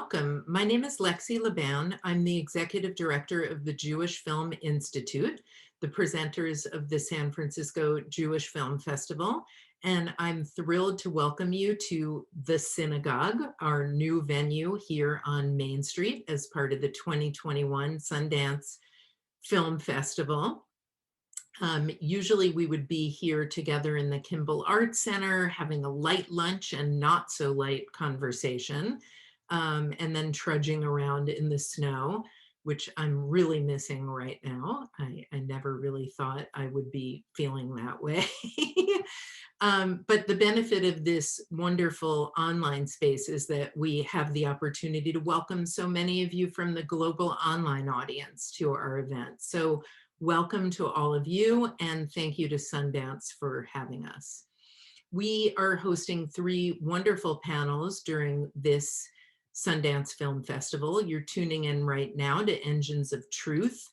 welcome. My name is Lexi Laban. I'm the executive director of the Jewish Film Institute, the presenters of the San Francisco Jewish Film Festival, and I'm thrilled to welcome you to the Synagogue, our new venue here on Main Street as part of the 2021 Sundance Film Festival. Usually we would be here together in the Kimball Arts Center having a light lunch and not so light conversation, and then trudging around in the snow, which I'm really missing right now. I never really thought I would be feeling that way. But the benefit of this wonderful online space is that we have the opportunity to welcome so many of you from the global online audience to our event. So welcome to all of you, and thank you to Sundance for having us. We are hosting 3 wonderful panels during this Sundance Film Festival. You're tuning in right now to Engines of Truth,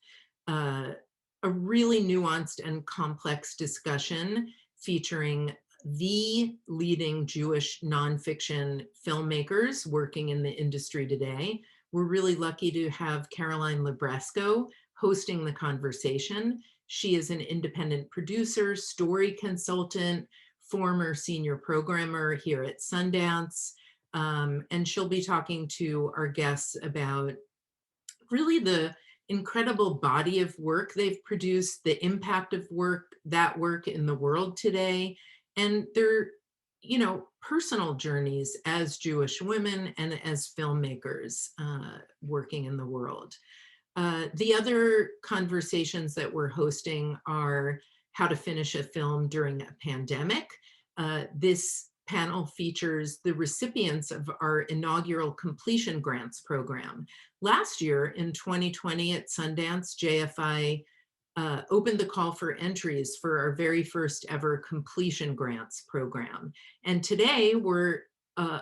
a really nuanced and complex discussion featuring the leading Jewish nonfiction filmmakers working in the industry today. We're really lucky to have Caroline Libresco hosting the conversation. She is an independent producer, story consultant, former senior programmer here at Sundance, and she'll be talking to our guests about really the incredible body of work they've produced, the impact of that work in the world today, and their, personal journeys as Jewish women and as filmmakers working in the world. The other conversations that we're hosting are how to finish a film during a pandemic. This panel features the recipients of our inaugural completion grants program. Last year in 2020 at Sundance, JFI opened the call for entries for our very first ever completion grants program. And today we're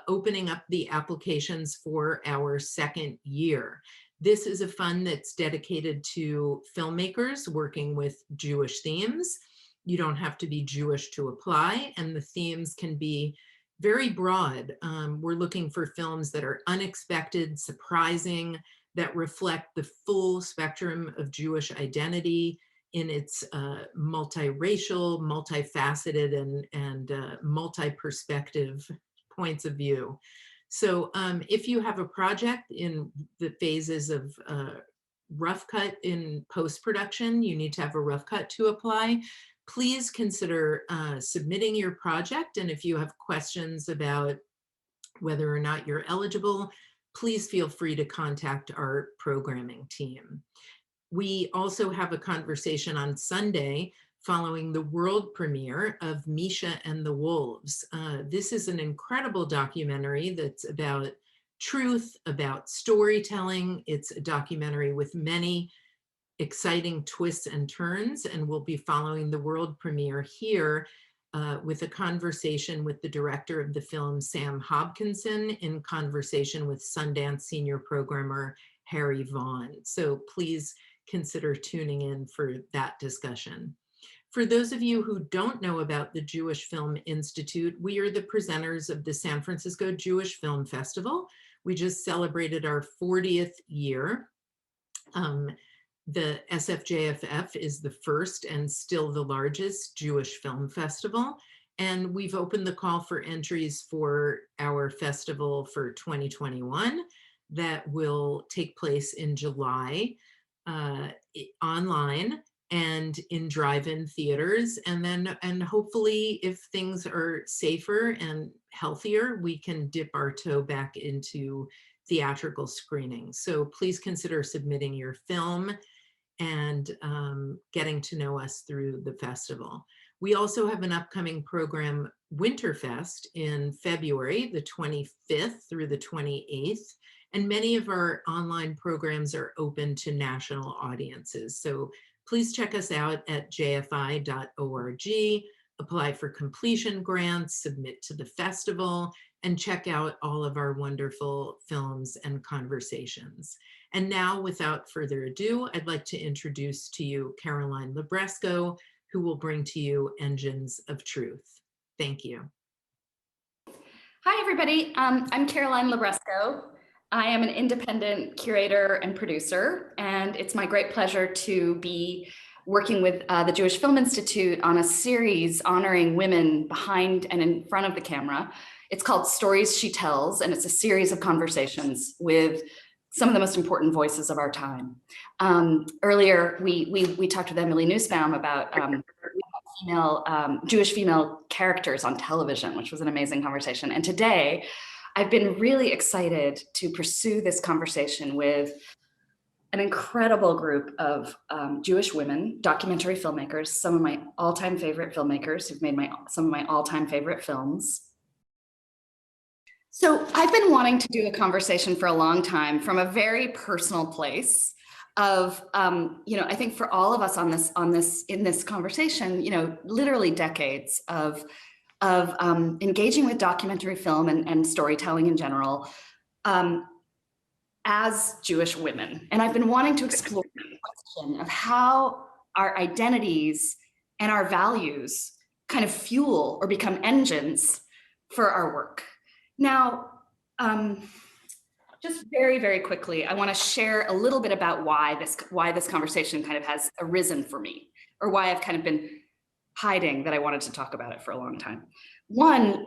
opening up the applications for our second year. This is a fund that's dedicated to filmmakers working with Jewish themes. You don't have to be Jewish to apply, and the themes can be very broad. We're looking for films that are unexpected, surprising, that reflect the full spectrum of Jewish identity in its multiracial, multifaceted, and multi-perspective points of view. So if you have a project in the phases of rough cut in post-production, you need to have a rough cut to apply. Please consider submitting your project. And if you have questions about whether or not you're eligible, please feel free to contact our programming team. We also have a conversation on Sunday following the world premiere of Misha and the Wolves. This is an incredible documentary that's about truth, about storytelling. It's a documentary with many exciting twists and turns, and we'll be following the world premiere here with a conversation with the director of the film, Sam Hobkinson, in conversation with Sundance senior programmer, Harry Vaughn. So please consider tuning in for that discussion. For those of you who don't know about the Jewish Film Institute, we are the presenters of the San Francisco Jewish Film Festival. We just celebrated our 40th year. The SFJFF is the first and still the largest Jewish film festival. And we've opened the call for entries for our festival for 2021 that will take place in July online and in drive-in theaters. And hopefully, if things are safer and healthier, we can dip our toe back into theatrical screening. So please consider submitting your film and getting to know us through the festival. We also have an upcoming program, Winterfest, in February, the 25th through the 28th. And many of our online programs are open to national audiences. So please check us out at jfi.org, apply for completion grants, submit to the festival, and check out all of our wonderful films and conversations. And now, without further ado, I'd like to introduce to you Caroline Libresco, who will bring to you Engines of Truth. Thank you. Hi, everybody. I'm Caroline Libresco. I am an independent curator and producer, and it's my great pleasure to be working with the Jewish Film Institute on a series honoring women behind and in front of the camera. It's called Stories She Tells, and it's a series of conversations with some of the most important voices of our time. Earlier, we talked with Emily Nussbaum about Jewish female characters on television, which was an amazing conversation. And today, I've been really excited to pursue this conversation with an incredible group of Jewish women, documentary filmmakers, some of my all-time favorite filmmakers who've made some of my all-time favorite films. So I've been wanting to do a conversation for a long time from a very personal place of, I think for all of us in this conversation, literally decades of engaging with documentary film and storytelling in general as Jewish women. And I've been wanting to explore the question of how our identities and our values kind of fuel or become engines for our work. Now, just very, very quickly, I want to share a little bit about why this conversation kind of has arisen for me, or why I've kind of been hiding that I wanted to talk about it for a long time. One,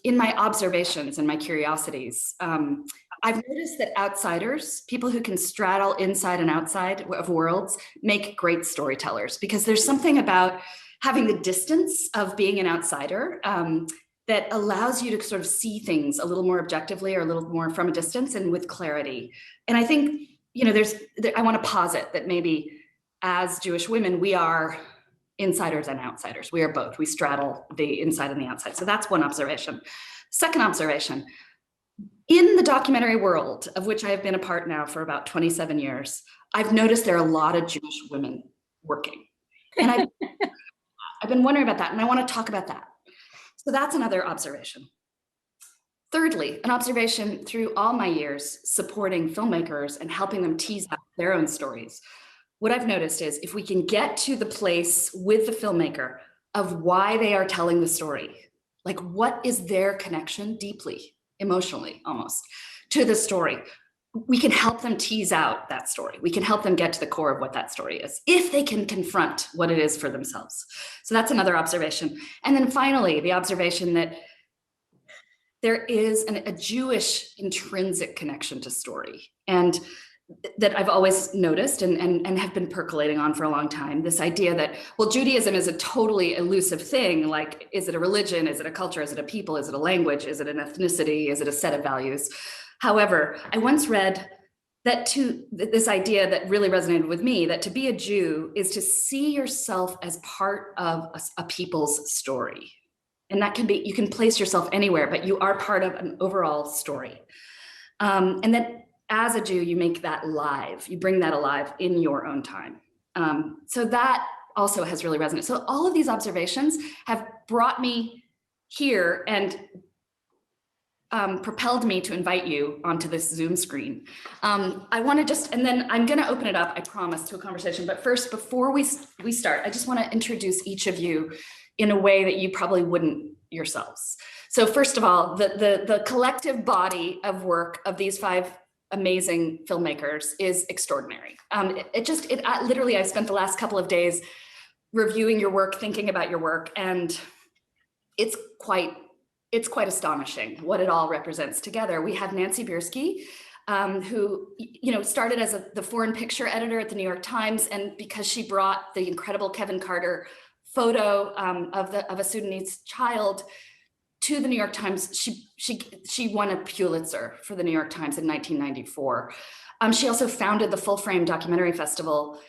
in my observations and my curiosities, I've noticed that outsiders, people who can straddle inside and outside of worlds, make great storytellers, because there's something about having the distance of being an outsider that allows you to sort of see things a little more objectively or a little more from a distance and with clarity. And I think, I want to posit that maybe as Jewish women, we are insiders and outsiders. We are both. We straddle the inside and the outside. So that's one observation. Second observation, in the documentary world, of which I have been a part now for about 27 years, I've noticed there are a lot of Jewish women working. And I've been wondering about that, and I want to talk about that. So that's another observation. Thirdly, an observation through all my years supporting filmmakers and helping them tease out their own stories. What I've noticed is if we can get to the place with the filmmaker of why they are telling the story, like what is their connection deeply, emotionally almost, to the story, we can help them tease out that story. We can help them get to the core of what that story is, if they can confront what it is for themselves. So that's another observation. And then finally, the observation that there is a Jewish intrinsic connection to story, and that I've always noticed and have been percolating on for a long time, this idea that, well, Judaism is a totally elusive thing. Like, is it a religion? Is it a culture? Is it a people? Is it a language? Is it an ethnicity? Is it a set of values? However, I once read that this idea that really resonated with me, that to be a Jew is to see yourself as part of a people's story. And that can be, you can place yourself anywhere, but you are part of an overall story. And that as a Jew, you make that live, you bring that alive in your own time. So that also has really resonated. So all of these observations have brought me here and propelled me to invite you onto this Zoom screen. I want to and then I'm going to open it up, I promise, to a conversation. But first, before we start, I just want to introduce each of you in a way that you probably wouldn't yourselves. So first of all, the collective body of work of these 5 amazing filmmakers is extraordinary. Literally, I spent the last couple of days reviewing your work, thinking about your work, and it's quite astonishing what it all represents together. We have Nancy Buirski, who started as the foreign picture editor at the New York Times, and because she brought the incredible Kevin Carter photo of a Sudanese child to the New York Times, she won a Pulitzer for the New York Times in 1994. She also founded the Full Frame Documentary Festival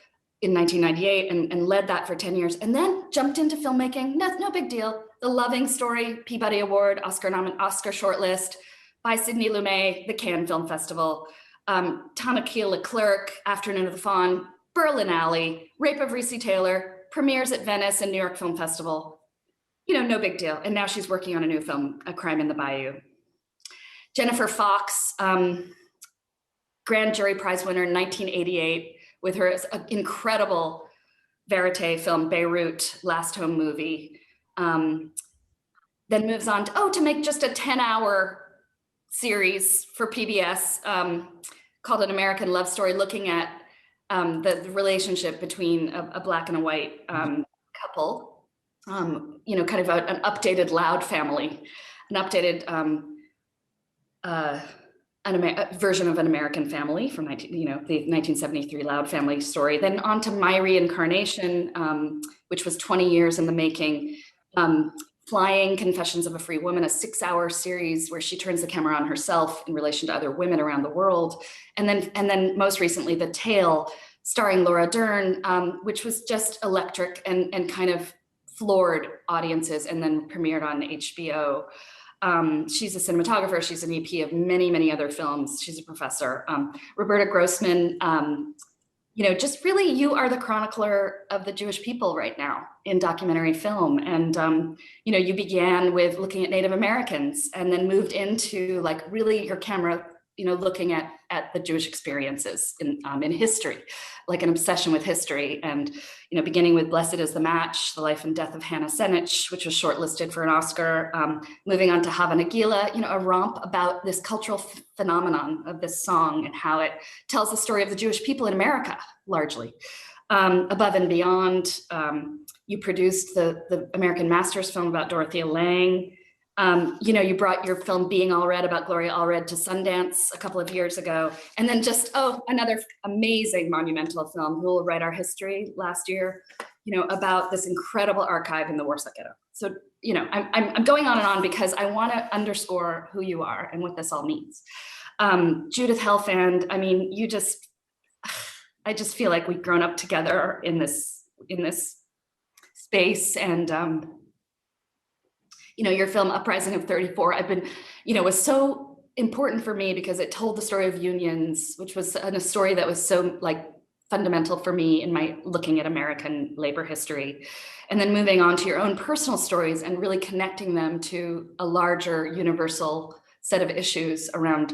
in 1998 and led that for 10 years, and then jumped into filmmaking. No big deal. The Loving Story, Peabody Award, Oscar shortlist, by Sidney Lumet, the Cannes Film Festival, Tanakil Leclerc, Afternoon of the Fawn, Berlinale, Rape of Reese Taylor, premieres at Venice and New York Film Festival. No big deal. And now she's working on a new film, A Crime in the Bayou. Jennifer Fox, Grand Jury Prize winner in 1988 with her incredible verite film, Beirut, Last Home Movie. Then moves on to make just a 10-hour series for PBS called An American Love Story, looking at the relationship between a Black and a white couple, you know, kind of an updated Loud family, an updated version of An American Family from the 1973 Loud family story. Then on to My Reincarnation, which was 20 years in the making. Flying Confessions of a Free Woman, a 6-hour series where she turns the camera on herself in relation to other women around the world. And then most recently, The Tale, starring Laura Dern, which was just electric and kind of floored audiences, and then premiered on HBO. She's a cinematographer. She's an EP of many, many other films. She's a professor. Roberta Grossman, you know, just really, you are the chronicler of the Jewish people right now in documentary film. And, you know, you began with looking at Native Americans and then moved into like really your camera, you know, looking at the Jewish experiences in history, like an obsession with history. And, you know, beginning with Blessed is the Match, The Life and Death of Hannah Senich, which was shortlisted for an Oscar, moving on to Hava Nagila, you know, a romp about this cultural phenomenon of this song and how it tells the story of the Jewish people in America, largely. Above and Beyond, you produced the American Masters film about Dorothea Lange. You know, you brought your film Being Allred about Gloria Allred to Sundance a couple of years ago. And then just, another amazing monumental film, Who Will Write Our History, last year, you know, about this incredible archive in the Warsaw Ghetto. So, you know, I'm going on and on because I want to underscore who you are and what this all means. Judith Helfand, I mean, I just feel like we've grown up together in this space. And, you know, your film Uprising of 34, was so important for me because it told the story of unions, which was a story that was so like fundamental for me in my looking at American labor history. And then moving on to your own personal stories and really connecting them to a larger universal set of issues around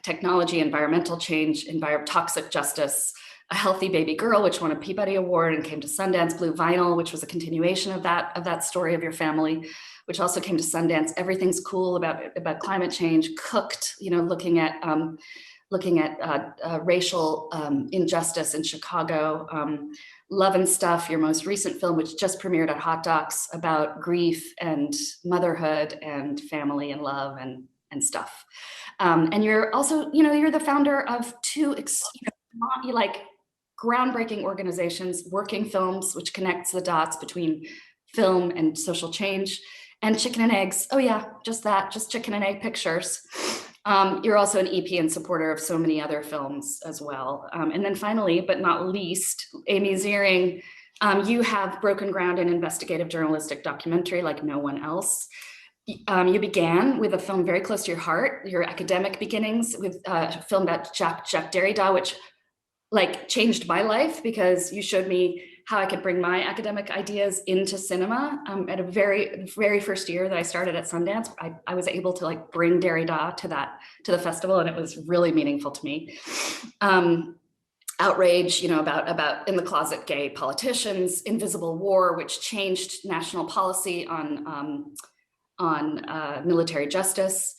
technology, environmental change, toxic justice, A Healthy Baby Girl, which won a Peabody Award and came to Sundance, Blue Vinyl, which was a continuation of that story of your family, which also came to Sundance. Everything's Cool about climate change, Cooked, you know, looking at racial injustice in Chicago. Love and Stuff, your most recent film, which just premiered at Hot Docs, about grief and motherhood and family and love and stuff. And you're also, you know, you're the founder of two, groundbreaking organizations, Working Films, which connects the dots between film and social change, and Chicken and Eggs. Oh yeah, just Chicken and Egg Pictures. You're also an EP and supporter of so many other films as well. And then finally, but not least, Amy Ziering, you have broken ground in investigative journalistic documentary like no one else. You began with a film very close to your heart, your academic beginnings, with a film about Jacques Derrida, which like changed my life because you showed me how I could bring my academic ideas into cinema. At a very, very first year that I started at Sundance, I was able to like bring Derrida to the festival, and it was really meaningful to me. Outrage, you know, about in the closet gay politicians, Invisible War, which changed national policy on military justice,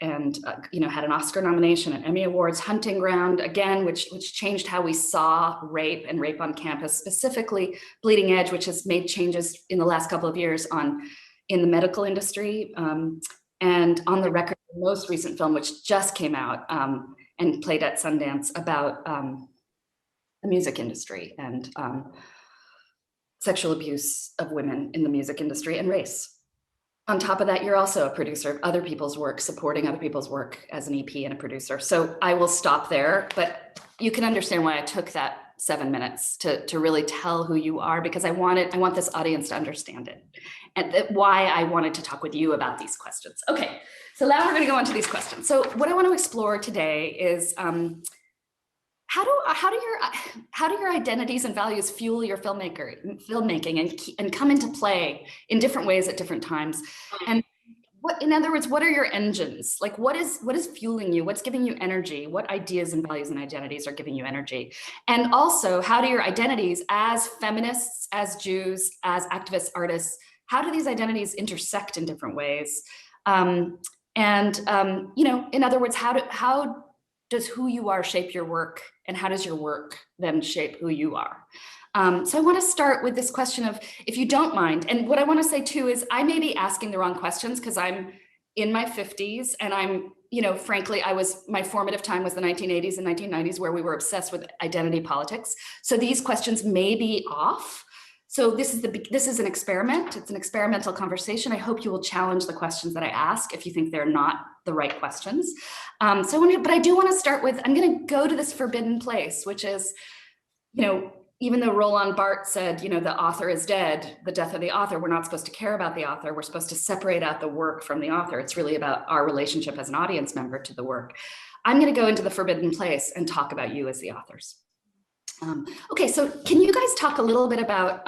and you know, had an Oscar nomination and Emmy Awards. Hunting Ground, again, which changed how we saw rape and rape on campus, specifically Bleeding Edge, which has made changes in the last couple of years in the medical industry. And On the Record, the most recent film, which just came out and played at Sundance, about the music industry and sexual abuse of women in the music industry and race. On top of that, you're also a producer of other people's work, supporting other people's work as an EP and a producer. So I will stop there, but you can understand why I took that 7 minutes to really tell who you are, because I want this audience to understand it, and why I wanted to talk with you about these questions. Okay, so now we're going to go on to these questions. So what I want to explore today is how do your identities and values fuel your filmmaking and come into play in different ways at different times? And in other words, what are your engines? Like, what is fueling you? What's giving you energy? What ideas and values and identities are giving you energy? And also, how do your identities as feminists, as Jews, as activists, artists, how do these identities intersect in different ways? And, you know, in other words, how does who you are shape your work, and how does your work then shape who you are? So I want to start with this question of, if you don't mind, and what I want to say too is I may be asking the wrong questions because I'm in my 50s and I'm, you know, frankly, my formative time was the 1980s and 1990s where we were obsessed with identity politics. So these questions may be off. So this is an experiment. It's an experimental conversation. I hope you will challenge the questions that I ask if you think they're not the right questions. But I do want to start with, I'm going to go to this forbidden place, which is, you know, even though Roland Barthes said, you know, the author is dead, the death of the author, we're not supposed to care about the author. We're supposed to separate out the work from the author. It's really about our relationship as an audience member to the work. I'm going to go into the forbidden place and talk about you as the authors. Okay, so can you guys talk a little bit about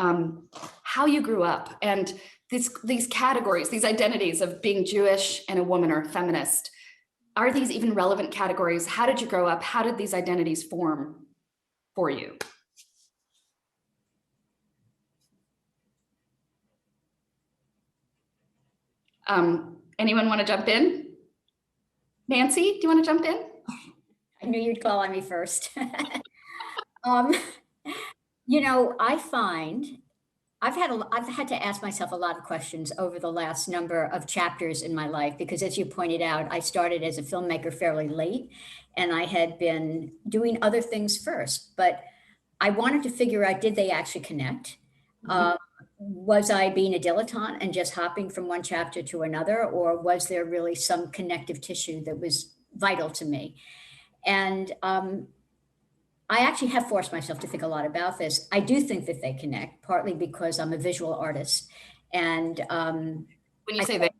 how you grew up and these categories, these identities of being Jewish and a woman or a feminist? Are these even relevant categories? How did you grow up? How did these identities form for you? Anyone want to jump in? Nancy, do you want to jump in? I knew you'd call on me first. You know, I find I've had to ask myself a lot of questions over the last number of chapters in my life, because as you pointed out, I started as a filmmaker fairly late and I had been doing other things first, but I wanted to figure out, did they actually connect? Was I being a dilettante and just hopping from one chapter to another, or was there really some connective tissue that was vital to me? And I actually have forced myself to think a lot about this. I do think that they connect, partly because I'm a visual artist. And when you say that,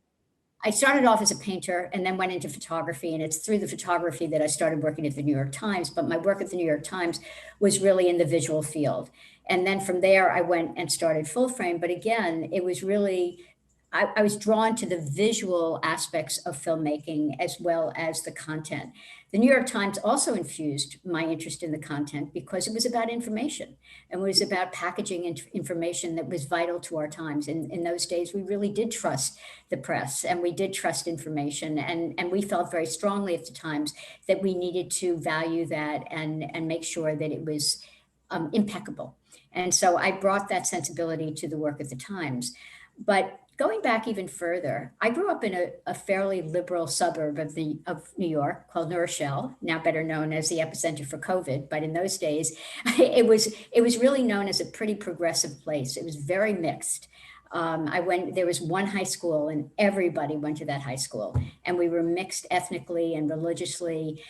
I started off as a painter and then went into photography. And it's through the photography that I started working at the New York Times. But my work at the New York Times was really in the visual field. And then from there, I went and started Full Frame. But again, it was really, I was drawn to the visual aspects of filmmaking as well as the content. The New York Times also infused my interest in the content because it was about information and it was about packaging information that was vital to our times. In those days, we really did trust the press and we did trust information. And we felt very strongly at the Times that we needed to value that and make sure that it was impeccable. And so I brought that sensibility to the work at the Times. But going back even further, I grew up in a fairly liberal suburb of New York called New Rochelle, now better known as the epicenter for COVID. But in those days, it was really known as a pretty progressive place. It was very mixed. There was one high school and everybody went to that high school, and we were mixed ethnically and religiously.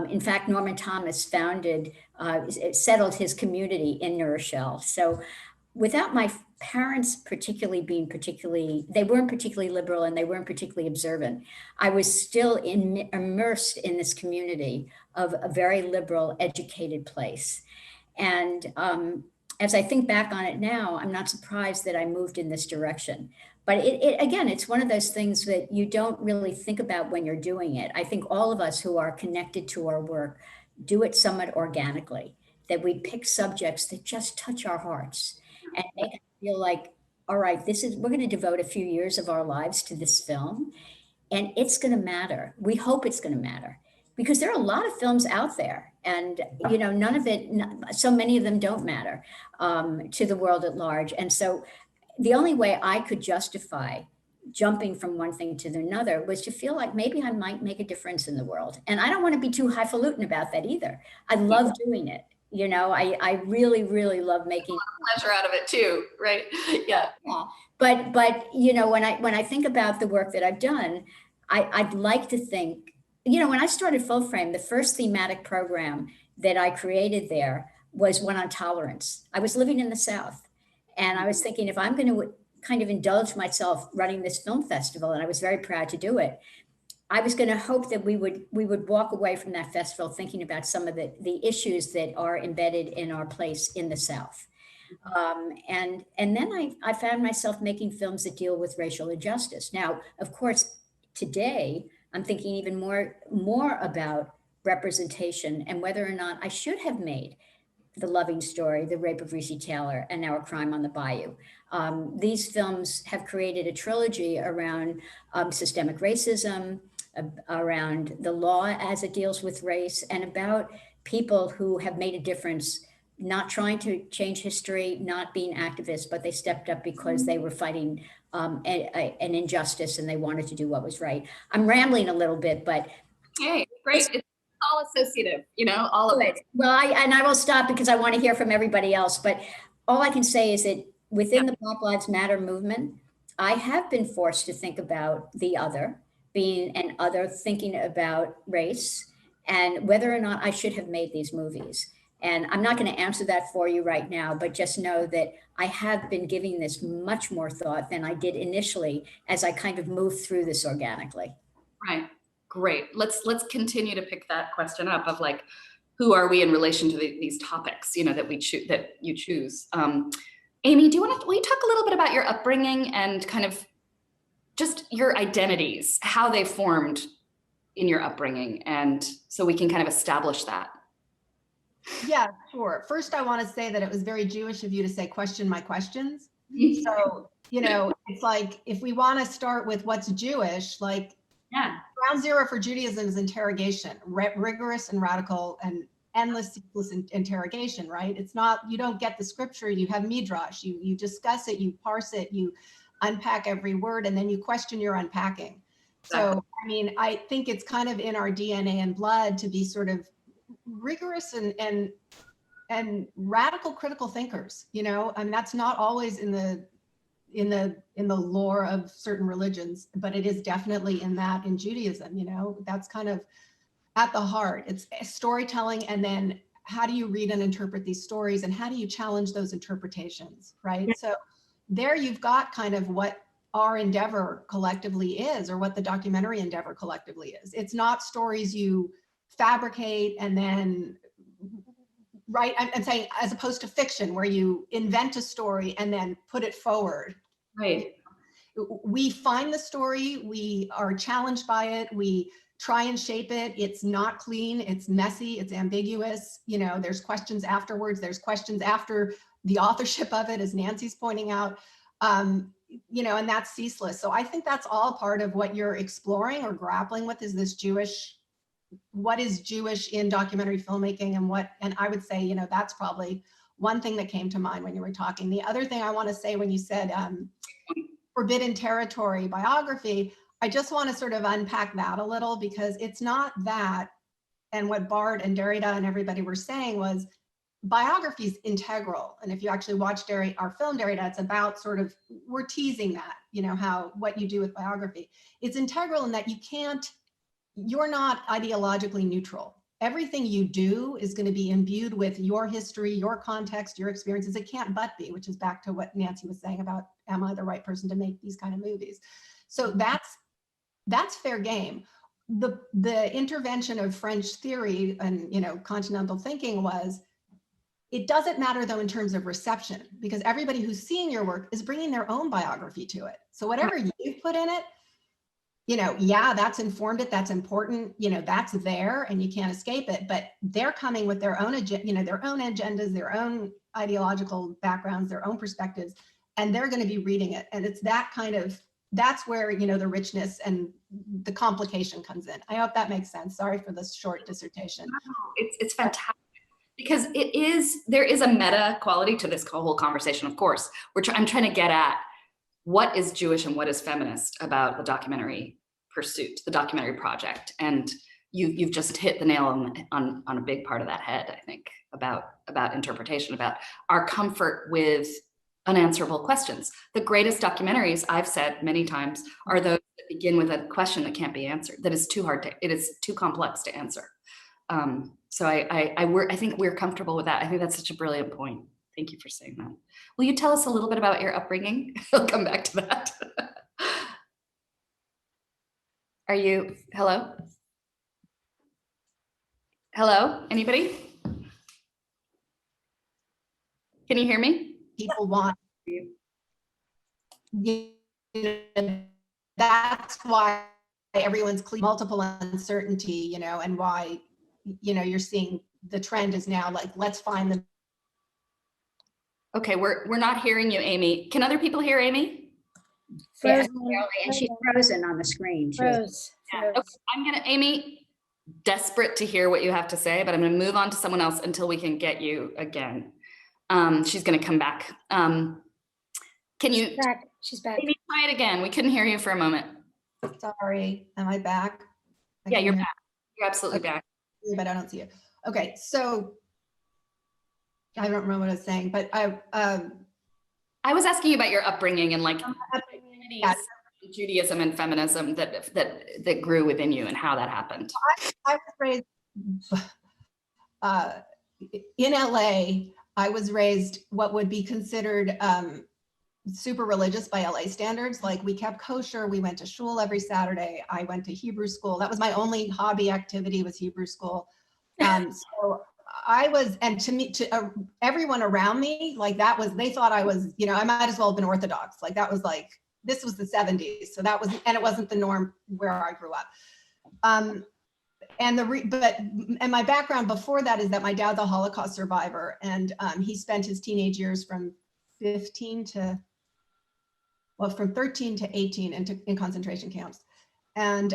In fact, Norman Thomas settled his community in New Rochelle. So without my parents they weren't particularly liberal and they weren't particularly observant, I was still immersed in this community of a very liberal, educated place. And as I think back on it now, I'm not surprised that I moved in this direction. But again, it's one of those things that you don't really think about when you're doing it. I think all of us who are connected to our work do it somewhat organically, that we pick subjects that just touch our hearts and make us feel like, all right, we're going to devote a few years of our lives to this film, and it's going to matter. We hope it's going to matter, because there are a lot of films out there, and you know, so many of them don't matter to the world at large. And so the only way I could justify jumping from one thing to another was to feel like maybe I might make a difference in the world. And I don't want to be too highfalutin about that either. I love doing it. You know, I really, really love making pleasure out of it too, right? Yeah. But you know, when I think about the work that I've done, I'd like to think, you know, when I started Full Frame, the first thematic program that I created there was one on tolerance. I was living in the South, and I was thinking, if I'm going to kind of indulge myself running this film festival, and I was very proud to do it, I was going to hope that we would walk away from that festival thinking about some of the issues that are embedded in our place in the South. And then I found myself making films that deal with racial injustice. Now, of course, today I'm thinking even more about representation and whether or not I should have made The Loving Story, The Rape of Recy Taylor, and now A Crime on the Bayou. These films have created a trilogy around systemic racism, around the law as it deals with race, and about people who have made a difference, not trying to change history, not being activists, but they stepped up because they were fighting an injustice and they wanted to do what was right. I'm rambling a little bit, but hey, great. It's all associative, you know, all of it. Well, I will stop because I want to hear from everybody else. But all I can say is that within the Black Lives Matter movement, I have been forced to think about the other, being an other, thinking about race and whether or not I should have made these movies. And I'm not going to answer that for you right now, but just know that I have been giving this much more thought than I did initially as I kind of moved through this organically. Right. Great. Let's continue to pick that question up of like, who are we in relation to these topics, you know, that you choose. Amy, will you talk a little bit about your upbringing and kind of just your identities, how they formed in your upbringing, and so we can kind of establish that. Yeah, sure. First, I want to say that it was very Jewish of you to say, question my questions. So, you know, it's like, if we want to start with what's Jewish, like, ground zero for Judaism is interrogation, rigorous and radical and endless, ceaseless interrogation, right? It's not, you don't get the scripture, you have midrash, you discuss it, you parse it, you unpack every word, and then you question your unpacking. So, I mean, I think it's kind of in our DNA and blood to be sort of rigorous and radical critical thinkers, you know, and that's not always in the lore of certain religions, but it is definitely in Judaism, you know, that's kind of at the heart. It's storytelling, and then how do you read and interpret these stories, and how do you challenge those interpretations, right? So there you've got kind of what our endeavor collectively is, or what the documentary endeavor collectively is. It's not stories you fabricate and then, right? I'm saying, as opposed to fiction where you invent a story and then put it forward. Right. We find the story, we are challenged by it, we try and shape it. It's not clean, it's messy, it's ambiguous. You know, there's questions afterwards, there's questions after the authorship of it, as Nancy's pointing out, you know, and that's ceaseless. So I think that's all part of what you're exploring or grappling with, is this what is Jewish in documentary filmmaking, and I would say, you know, that's probably one thing that came to mind when you were talking. The other thing I want to say, when you said forbidden territory biography, I just want to sort of unpack that a little, because it's not that. And what Bart and Derrida and everybody were saying was biography is integral. And if you actually watch our film Derrida, it's about sort of, we're teasing that, you know, what you do with biography. It's integral in that you're not ideologically neutral. Everything you do is going to be imbued with your history, your context, your experiences. It can't but be, which is back to what Nancy was saying about, am I the right person to make these kind of movies? So that's fair game. The intervention of French theory and, you know, continental thinking was, it doesn't matter though in terms of reception, because everybody who's seeing your work is bringing their own biography to it. So whatever you've put in it, you know, yeah, that's informed it, that's important, you know, that's there and you can't escape it, but they're coming with their own, you know, their own agendas, their own ideological backgrounds, their own perspectives, and they're going to be reading it. And it's that kind of, that's where, you know, the richness and the complication comes in. I hope that makes sense. Sorry for this short dissertation. It's fantastic, because there is a meta quality to this whole conversation. Of course, I'm trying to get at what is Jewish and what is feminist about the documentary pursuit, the documentary project. And you've just hit the nail on a big part of that head, I think, about interpretation, about our comfort with unanswerable questions. The greatest documentaries, I've said many times, are those that begin with a question that can't be answered, that is too hard it is too complex to answer. So I think we're comfortable with that. I think that's such a brilliant point. Thank you for saying that. Will you tell us a little bit about your upbringing? I'll come back to that. Hello? Hello, anybody? Can you hear me? People want you know, that's why everyone's multiple uncertainty, you know, and why, you know, you're seeing the trend is now like, let's find the. Okay, we're not hearing you, Amy. Can other people hear Amy? Yeah. And she's frozen on the screen too. Froze. Yeah. Okay. I'm gonna, Amy, desperate to hear what you have to say, but I'm gonna move on to someone else until we can get you again. She's gonna come back. Can you, She's back. She's back. Amy, try it again? We couldn't hear you for a moment. Sorry, am I back? Yeah, you're back. You're absolutely back. But I don't see it. Okay, so I don't remember what I was saying, but I was asking you about your upbringing and like yeah. Judaism and feminism that grew within you and how that happened. I was raised in LA. I was raised what would be considered super religious by LA standards. Like we kept kosher. We went to shul every Saturday. I went to Hebrew school. That was my only hobby activity, was Hebrew school. So I was, and to me, to everyone around me, like that was, they thought I was, you know, I might as well have been Orthodox. Like that was like, this was the 70s. So that was, and it wasn't the norm where I grew up. And my background before that is that my dad's a Holocaust survivor, and he spent his teenage years from 13 to 18 in concentration camps. And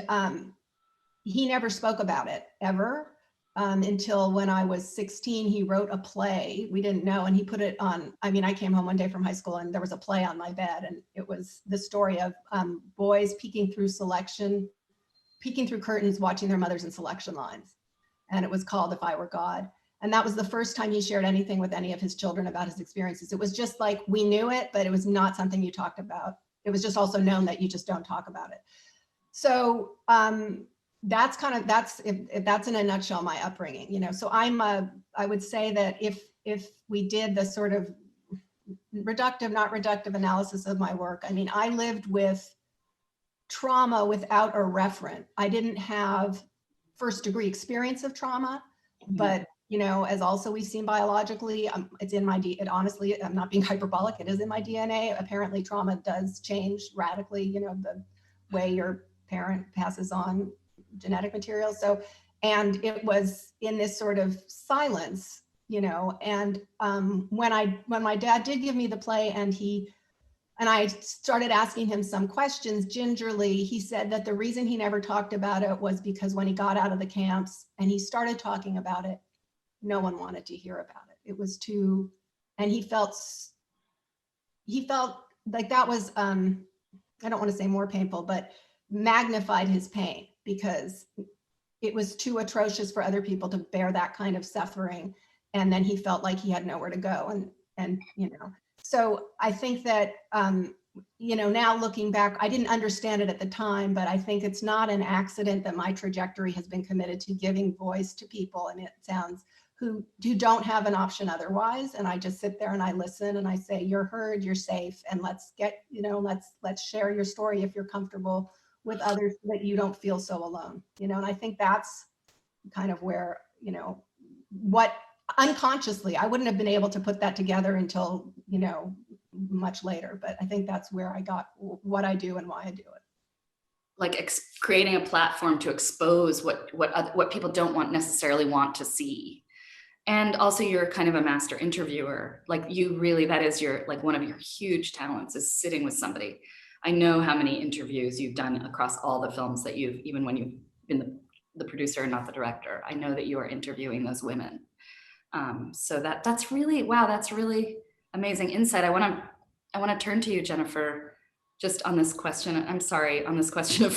he never spoke about it ever until when I was 16, he wrote a play. We didn't know, and he put it on. I mean, I came home one day from high school and there was a play on my bed, and it was the story of boys peeking through curtains, watching their mothers in selection lines. And it was called If I Were God. And that was the first time he shared anything with any of his children about his experiences. It was just like, we knew it, but it was not something you talked about. It was just also known that you just don't talk about it. So that's kind of, that's, if that's in a nutshell, my upbringing, you know. So I would say that if we did the sort of reductive, not reductive analysis of my work, I mean, I lived with trauma without a referent. I didn't have first degree experience of trauma, but you know, as also we've seen biologically, it's in my DNA. Honestly, I'm not being hyperbolic. It is in my DNA. Apparently, trauma does change radically, you know, the way your parent passes on genetic material. So, and it was in this sort of silence, you know. And when my dad did give me the play, and I started asking him some questions gingerly, he said that the reason he never talked about it was because when he got out of the camps and he started talking about it, no one wanted to hear about it. It was too, and he felt like that was, I don't want to say more painful, but magnified his pain, because it was too atrocious for other people to bear that kind of suffering. And then he felt like he had nowhere to go. And you know, so I think that, you know, now looking back, I didn't understand it at the time, but I think it's not an accident that my trajectory has been committed to giving voice to people, and it sounds, who don't have an option otherwise. And I just sit there and I listen and I say, you're heard, you're safe, and let's get, you know, let's share your story if you're comfortable with others, so that you don't feel so alone, you know. And I think that's kind of where, you know, what unconsciously, I wouldn't have been able to put that together until, you know, much later, but I think that's where I got what I do and why I do it. Like creating a platform to expose what people don't necessarily want to see. And also, you're kind of a master interviewer. Like you really, that is your, like one of your huge talents is sitting with somebody. I know how many interviews you've done across all the films that you've, even when you've been the producer and not the director, I know that you are interviewing those women. So that's really, wow, that's really amazing insight. I want to turn to you, Jennifer, just on this question. I'm sorry, on this question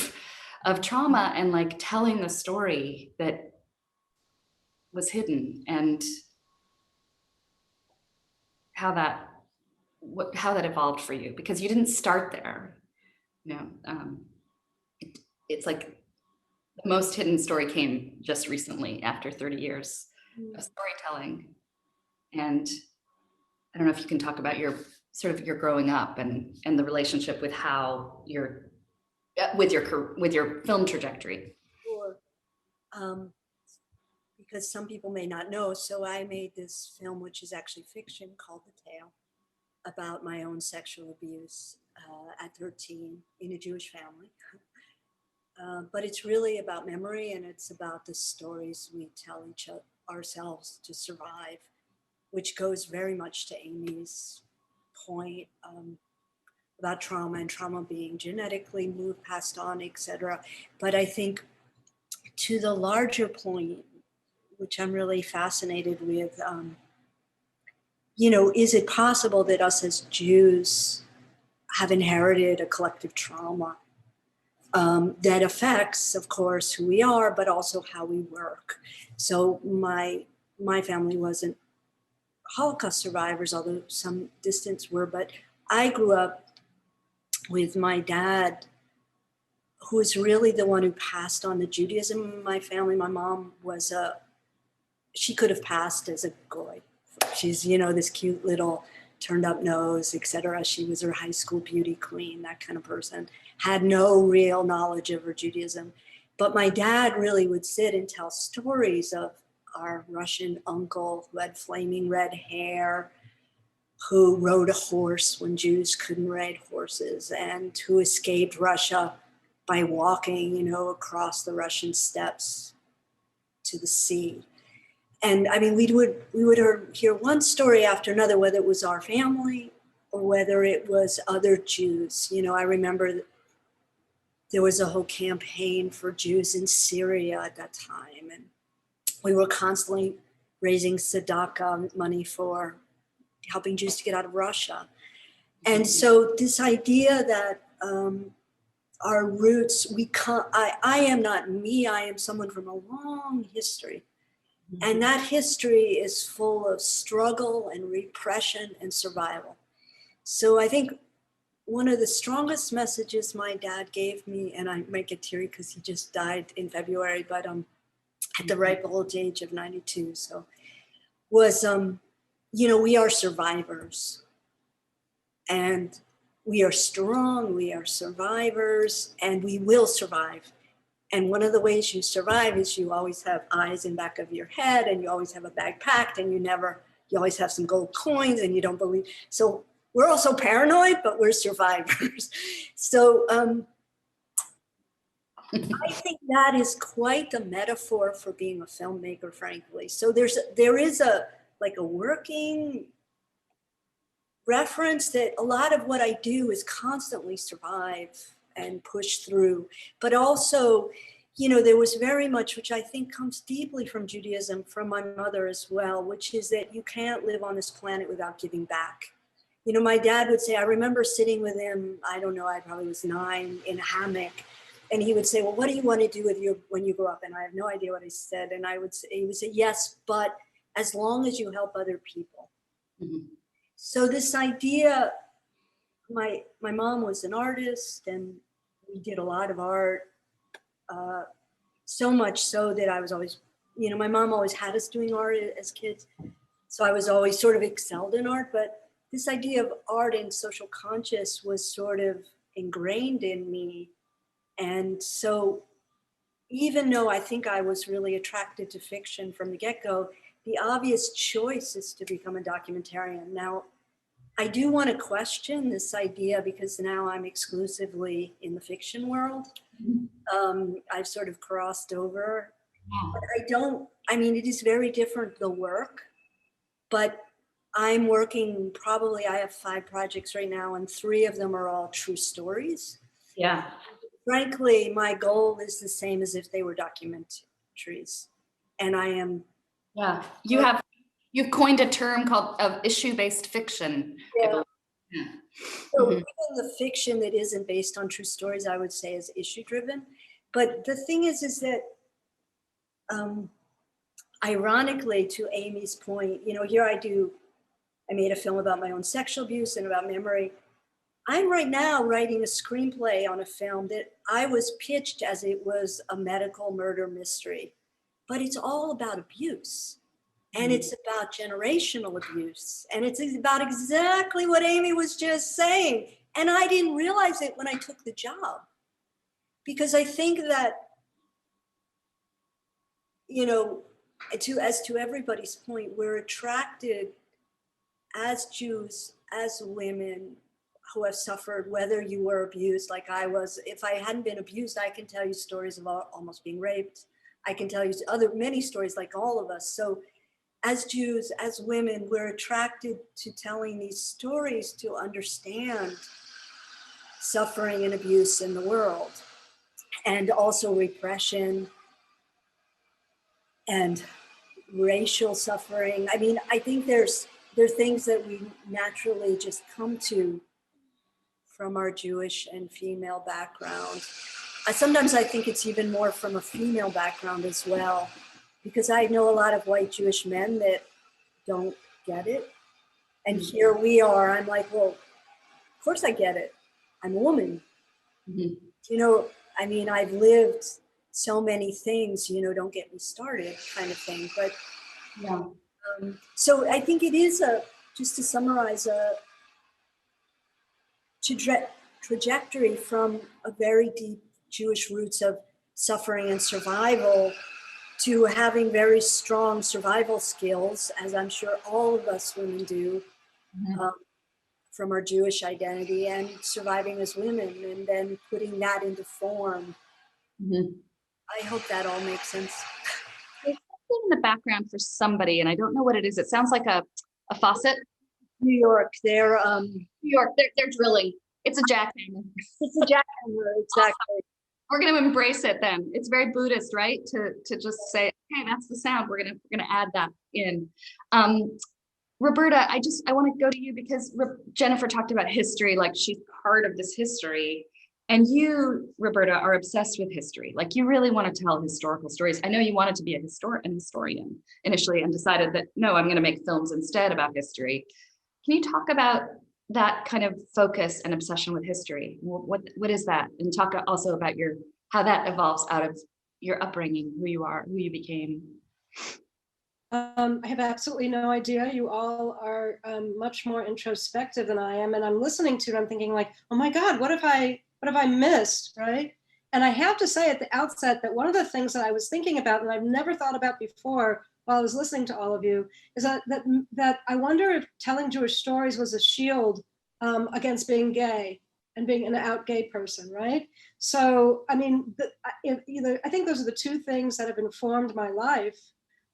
of trauma and like telling the story that was hidden, and how that evolved for you, because you didn't start there. You know, it's like the most hidden story came just recently after 30 years of storytelling. And I don't know if you can talk about your sort of your growing up and the relationship with how with your film trajectory. Sure. Because some people may not know, so I made this film, which is actually fiction, called The Tale, about my own sexual abuse at 13 in a Jewish family. But it's really about memory, and it's about the stories we tell ourselves to survive, which goes very much to Amy's point. about trauma and trauma being genetically moved, passed on, etc. But I think to the larger point, which I'm really fascinated with, is it possible that us as Jews have inherited a collective trauma that affects, of course, who we are, but also how we work? So my family wasn't Holocaust survivors, although some distance were, but I grew up with my dad, who was really the one who passed on the Judaism in my family. My mom was she could have passed as a goy. She's, this cute little turned up nose, etc. She was her high school beauty queen, that kind of person. Had no real knowledge of her Judaism. But my dad really would sit and tell stories of our Russian uncle who had flaming red hair, who rode a horse when Jews couldn't ride horses, and who escaped Russia by walking, across the Russian steppes to the sea. And I mean, we would hear one story after another, whether it was our family or whether it was other Jews. I remember there was a whole campaign for Jews in Syria at that time. And we were constantly raising tzedakah money for helping Jews to get out of Russia. And so this idea that our roots, I am not me, I am someone from a long history. And that history is full of struggle and repression and survival. So I think one of the strongest messages my dad gave me, and I might get teary because he just died in February, but at the ripe old age of 92, so was, we are survivors. And we are strong, we are survivors, and we will survive. And one of the ways you survive is you always have eyes in back of your head, and you always have a bag packed, and you always have some gold coins, and you don't believe. So we're also paranoid, but we're survivors. So I think that is quite the metaphor for being a filmmaker, frankly. So there is a working reference that a lot of what I do is constantly survive and push through, but also, there was very much, which I think comes deeply from Judaism, from my mother as well, which is that you can't live on this planet without giving back. My dad would say, I remember sitting with him, I don't know, I probably was 9, in a hammock, and he would say, well, what do you want to do when you grow up? And I have no idea what I said. And he would say, yes, but as long as you help other people. Mm-hmm. So this idea, my mom was an artist, and we did a lot of art, so much so that I was always, my mom always had us doing art as kids. So I was always sort of excelled in art, but this idea of art and social conscious was sort of ingrained in me. And so even though I think I was really attracted to fiction from the get-go, the obvious choice is to become a documentarian. Now, I do want to question this idea because now I'm exclusively in the fiction world. I've sort of crossed over. But it is very different, the work, but I'm working, I have 5 projects right now, and 3 of them are all true stories. Yeah. Frankly, my goal is the same as if they were documentaries. And I am. Yeah, you've coined a term called of issue-based fiction. Yeah. Yeah. So even the fiction that isn't based on true stories, I would say is issue-driven. But the thing is that, ironically, to Amy's point, here I made a film about my own sexual abuse and about memory. I'm right now writing a screenplay on a film that I was pitched as it was a medical murder mystery, but it's all about abuse. And it's about generational abuse. And it's about exactly what Amy was just saying. And I didn't realize it when I took the job. Because I think that, as to everybody's point, we're attracted as Jews, as women who have suffered, whether you were abused like I was. If I hadn't been abused, I can tell you stories of almost being raped. I can tell you many stories like all of us. So as Jews, as women, we're attracted to telling these stories to understand suffering and abuse in the world, and also repression and racial suffering. I mean, I think there are things that we naturally just come to from our Jewish and female background. Sometimes I think it's even more from a female background as well, because I know a lot of white Jewish men that don't get it. And here we are, I'm like, well, of course I get it. I'm a woman. Mm-hmm. You know, I mean, I've lived so many things, you know, don't get me started kind of thing. But Yeah. So I think it is just to summarize, trajectory from a very deep Jewish roots of suffering and survival to having very strong survival skills, as I'm sure all of us women do, from our Jewish identity, and surviving as women, and then putting that into form. I hope that all makes sense. There's something in the background for somebody, and I don't know what it is. It sounds like a faucet. New York, they're they're drilling. It's a jackhammer. It's a jackhammer, exactly. We're going to embrace it then. It's very Buddhist, right? To just say, hey, that's the sound. We're gonna add that in. Roberta, I want to go to you because Jennifer talked about history, like she's part of this history. And you, Roberta, are obsessed with history. Like you really want to tell historical stories. I know you wanted to be an historian initially and decided that, no, I'm going to make films instead about history. Can you talk about that kind of focus and obsession with history? What is that? And talk also about how that evolves out of your upbringing, who you are, who you became. I have absolutely no idea. You all are much more introspective than I am, and I'm listening to it. I'm thinking like, oh my God, what have I missed, right? And I have to say at the outset that one of the things that I was thinking about, and I've never thought about before while I was listening to all of you, is that I wonder if telling Jewish stories was a shield against being gay and being an out gay person, right? So, I mean, I think those are the two things that have informed my life.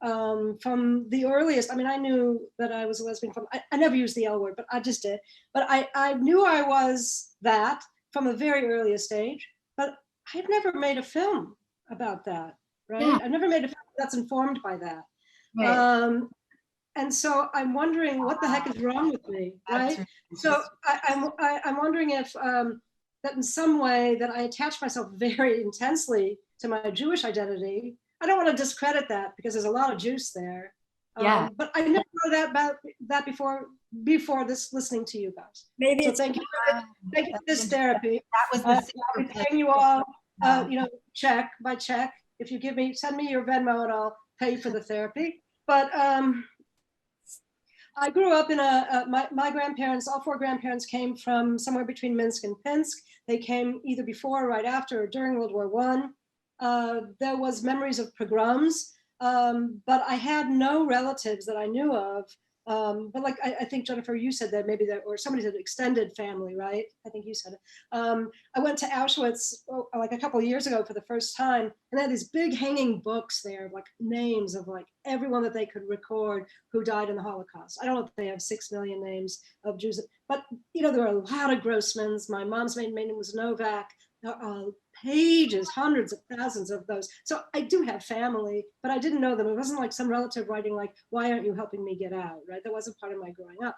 From the earliest, I mean, I knew that I was a lesbian from, I never used the L word, but I just did. But I knew I was that from a very earliest age, but I've never made a film about that, right? Yeah. I've never made a film that's informed by that. Right. And so I'm wondering what the heck is wrong with me, right? So I'm wondering if that in some way that I attach myself very intensely to my Jewish identity. I don't want to discredit that because there's a lot of juice there. Yeah. But I never thought about that before this listening to you guys. Maybe so thank you for this therapy. That was I'm paying you all, check by check. If you send me your Venmo and I'll pay you for the therapy. But I grew up in my grandparents, all four grandparents came from somewhere between Minsk and Pinsk. They came either before, right after, or during World War I. There was memories of pogroms, but I had no relatives that I knew of. But like I think Jennifer, you said that maybe or somebody said extended family, right? I think you said it. I went to Auschwitz like a couple of years ago for the first time, and they had these big hanging books there, like names of like everyone that they could record who died in the Holocaust. I don't know if they have 6 million names of Jews, but there were a lot of Grossmans. My mom's maiden name was Novak. Pages, hundreds of thousands of those. So I do have family, but I didn't know them. It wasn't like some relative writing like, why aren't you helping me get out, right? That wasn't part of my growing up.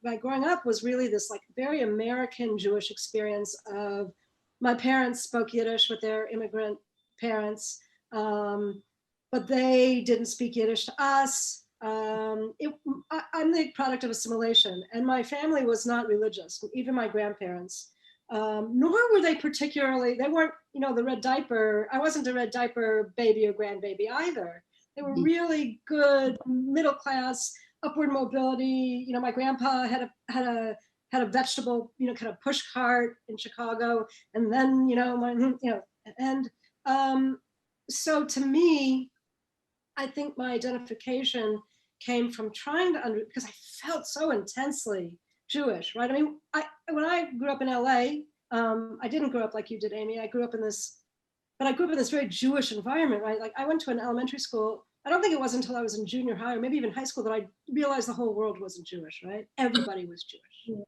My growing up was really this like very American Jewish experience of my parents spoke Yiddish with their immigrant parents, but they didn't speak Yiddish to us. I'm the product of assimilation, and my family was not religious, even my grandparents. Nor were they particularly, they weren't, the red diaper, I wasn't a red diaper baby or grandbaby either. They were really good, middle class, upward mobility. My grandpa had a vegetable, kind of push cart in Chicago. And then, so to me, I think my identification came from trying to because I felt so intensely Jewish, right? I mean, when I grew up in LA, I didn't grow up like you did, Amy. I grew up in this very Jewish environment, right? Like I went to an elementary school. I don't think it was until I was in junior high or maybe even high school that I realized the whole world wasn't Jewish, right? Everybody was Jewish.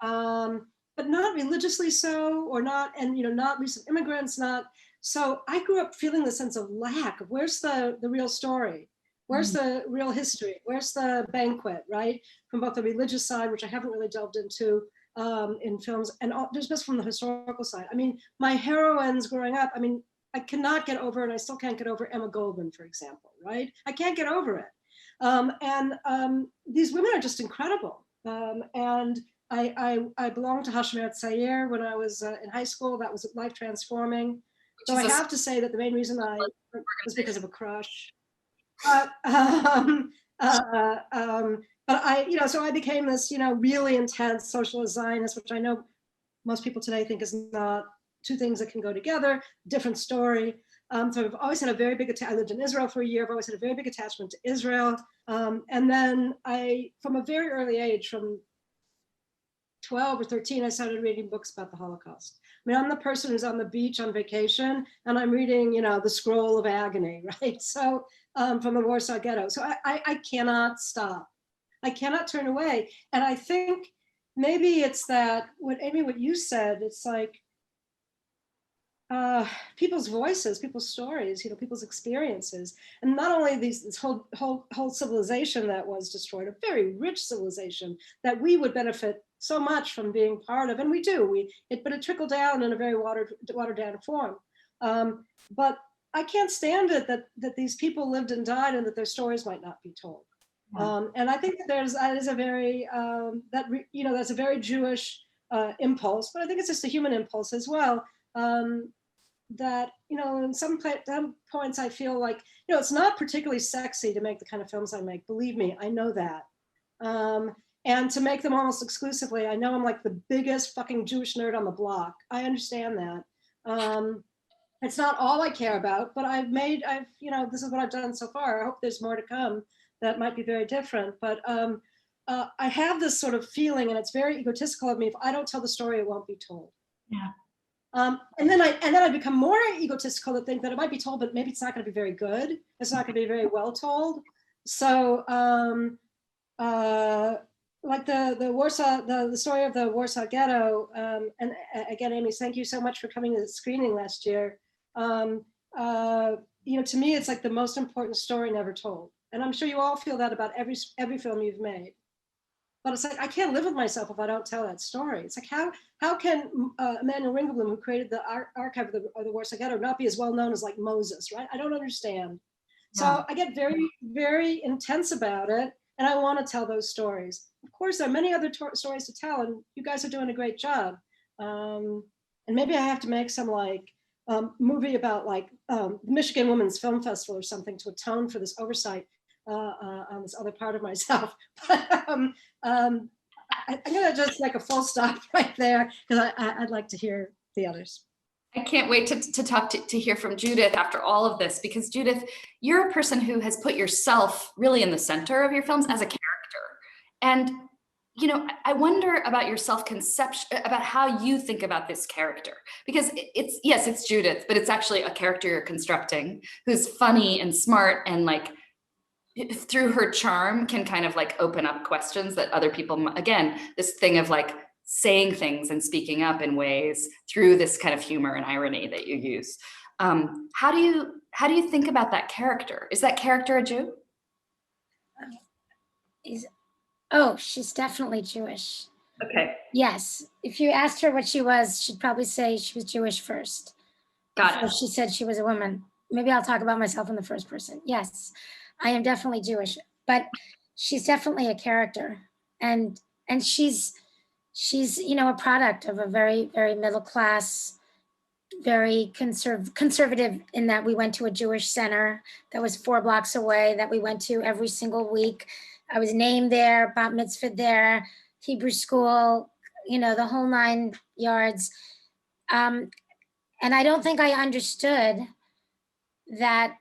But but not religiously so, or not, and not recent immigrants, not. So I grew up feeling the sense of lack of where's the real story? Where's the real history? Where's the banquet, right? From both the religious side, which I haven't really delved into in films, and just from the historical side. I mean, my heroines growing up, I mean, I cannot get over, and I still can't get over Emma Goldman, for example, right? I can't get over it. These women are just incredible. And I belonged to Hashemut Sayer when I was in high school. That was life transforming. So I have to say that the main reason I was because of a crush. But so I became this, really intense socialist Zionist, which I know most people today think is not two things that can go together, different story. So I've always had a very big I lived in Israel for a year. I've always had a very big attachment to Israel. And then from a very early age, from 12 or 13, I started reading books about the Holocaust. I mean, I'm the person who's on the beach on vacation, and I'm reading, the Scroll of Agony, right? So from the Warsaw Ghetto. So I cannot stop. I cannot turn away. And I think maybe it's that, Amy, what you said, it's like, people's voices, people's stories, people's experiences, and not only this whole civilization that was destroyed, a very rich civilization that we would benefit so much from being part of, and we do. But it trickled down in a very watered down form. But I can't stand it that these people lived and died, and that their stories might not be told. And I think that that is a very that's a very Jewish impulse, but I think it's just a human impulse as well. That in some points I feel like it's not particularly sexy to make the kind of films I make. Believe me, I know that. And to make them almost exclusively, I know I'm like the biggest fucking Jewish nerd on the block. I understand that. It's not all I care about, but this is what I've done so far. I hope there's more to come that might be very different. But I have this sort of feeling, and it's very egotistical of me, if I don't tell the story, it won't be told. Yeah. And then I become more egotistical to think that it might be told, but maybe it's not going to be very good. It's not going to be very well told. So, like the story of the Warsaw Ghetto. And again, Amy, thank you so much for coming to the screening last year. To me, it's like the most important story never told. And I'm sure you all feel that about every film you've made. But it's like, I can't live with myself if I don't tell that story. It's like, how can Emanuel Ringelblum, who created the archive of the Warsaw Ghetto, not be as well known as like Moses, right? I don't understand. Yeah. So I get very, very intense about it, and I want to tell those stories. Of course, there are many other stories to tell, and you guys are doing a great job. And maybe I have to make some movie about the Michigan Women's Film Festival or something to atone for this oversight on this other part of myself. But I'm gonna just make a full stop right there, because I'd like to hear the others. I can't wait to talk to hear from Judith after all of this, because Judith, you're a person who has put yourself really in the center of your films as a character. And I wonder about your self-conception, about how you think about this character, because it's Judith, but it's actually a character you're constructing who's funny and smart, and through her charm can kind of open up questions that other people, again, this thing of saying things and speaking up in ways through this kind of humor and irony that you use. How do you think about that character? Is that character a Jew? She's definitely Jewish. Okay. Yes. If you asked her what she was, she'd probably say she was Jewish first. Got it. She said she was a woman. Maybe I'll talk about myself in the first person. Yes, I am definitely Jewish, but she's definitely a character, and she's a product of a very, very middle class, very conservative, in that we went to a Jewish center that was 4 blocks away, that we went to every single week. I was named there, bat mitzvah there, Hebrew school, the whole 9 yards. And I don't think I understood that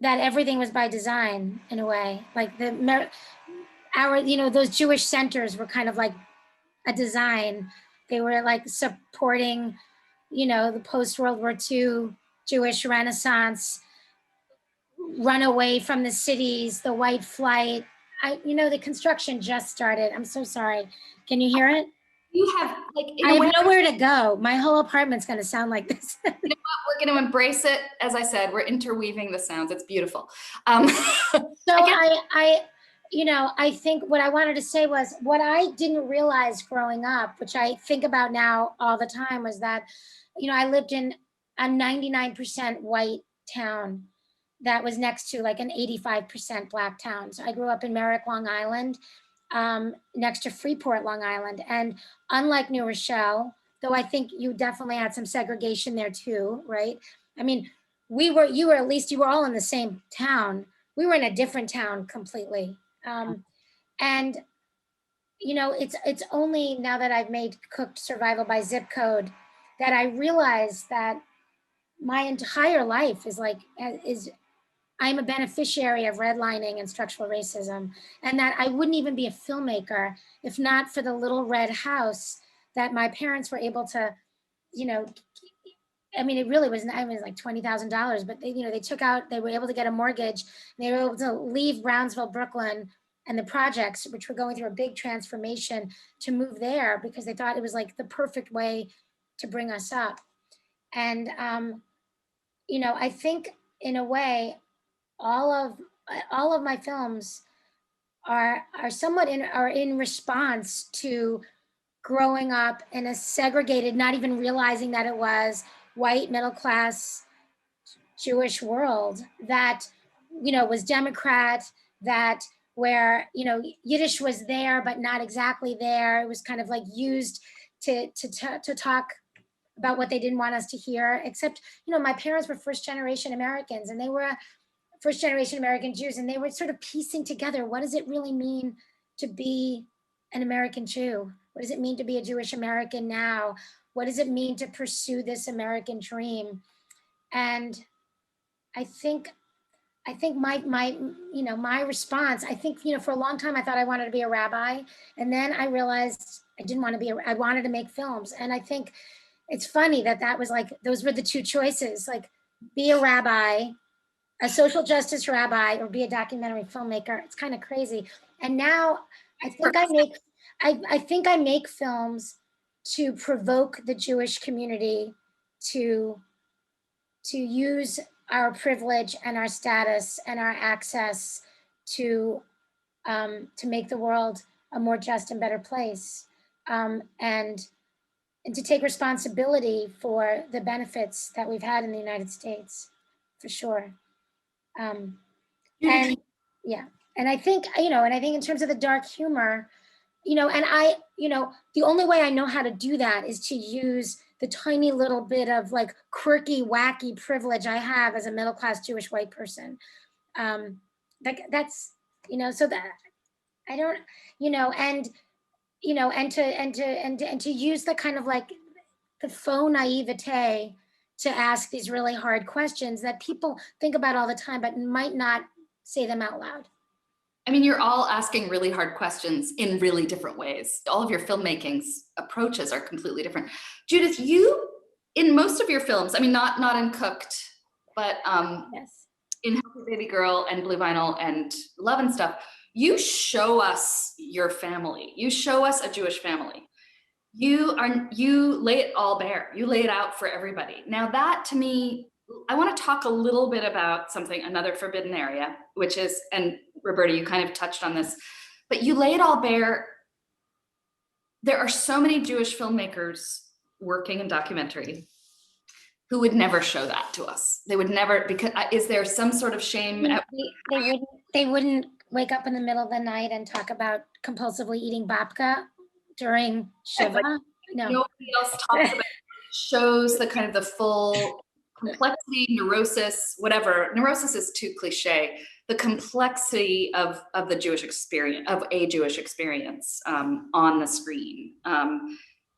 everything was by design, in a way. Those Jewish centers were kind of like a design. They were supporting, the post-World War II Jewish Renaissance, run away from the cities, the white flight. The construction just started. I'm so sorry. Can you hear it? you have like, in I a have way, nowhere to go. My whole apartment's going to sound like this. we're going to embrace it. As I said, we're interweaving the sounds. It's beautiful. So I think what I wanted to say was what I didn't realize growing up, which I think about now all the time, was that, I lived in a 99% white town that was next to like an 85% Black town. So I grew up in Merrick, Long Island, next to Freeport, Long Island. And unlike New Rochelle, though I think you definitely had some segregation there too, right? I mean, you were all in the same town. We were in a different town completely. And it's only now that I've made Cooked Survival by Zip Code that I realize that my entire life is I'm a beneficiary of redlining and structural racism, and that I wouldn't even be a filmmaker if not for the little red house that my parents were able to, I mean, it really was, like $20,000, but they were able to get a mortgage, and they were able to leave Brownsville, Brooklyn, and the projects, which were going through a big transformation, to move there because they thought it was like the perfect way to bring us up. And, I think in a way, all of my films are somewhat in response to growing up in a segregated, not even realizing that it was, white middle class Jewish world that was Democrat, that where Yiddish was there but not exactly there. It was kind of like used to talk about what they didn't want us to hear. Except my parents were first generation Americans, and they were first generation American Jews, and they were sort of piecing together, what does it really mean to be an American Jew? What does it mean to be a Jewish American now? What does it mean to pursue this American dream? And I think my response, I think, for a long time I thought I wanted to be a rabbi, and then I realized I didn't want to be, I wanted to make films. And I think it's funny that was like, those were the two choices, like be a rabbi, a social justice rabbi, or be a documentary filmmaker. It's kind of crazy. And now I think I make films to provoke the Jewish community to use our privilege and our status and our access to make the world a more just and better place, and to take responsibility for the benefits that we've had in the United States, for sure. And yeah, and I think, in terms of the dark humor, the only way I know how to do that is to use the tiny little bit of like quirky, wacky privilege I have as a middle-class Jewish white person. That's, so that I don't, and to use the kind of like the faux naivete to ask these really hard questions that people think about all the time, but might not say them out loud. I mean, you're all asking really hard questions in really different ways. All of your filmmaking's approaches are completely different. Judith, you, in most of your films, I mean, not in Cooked, but yes, in Healthy Baby Girl and Blue Vinyl and Love and Stuff, you show us your family. You show us a Jewish family. You lay it all bare. You lay it out for everybody. Now that, to me, I want to talk a little bit about another forbidden area, which is, and Roberta, you kind of touched on this, but you lay it all bare. There are so many Jewish filmmakers working in documentary who would never show that to us. They would never, because is there some sort of shame? They wouldn't wake up in the middle of the night and talk about compulsively eating babka during Shiva. No. Nobody else talks about it. Shows the kind of the full complexity, neurosis, whatever. Neurosis is too cliche. The complexity of the Jewish experience, of a Jewish experience on the screen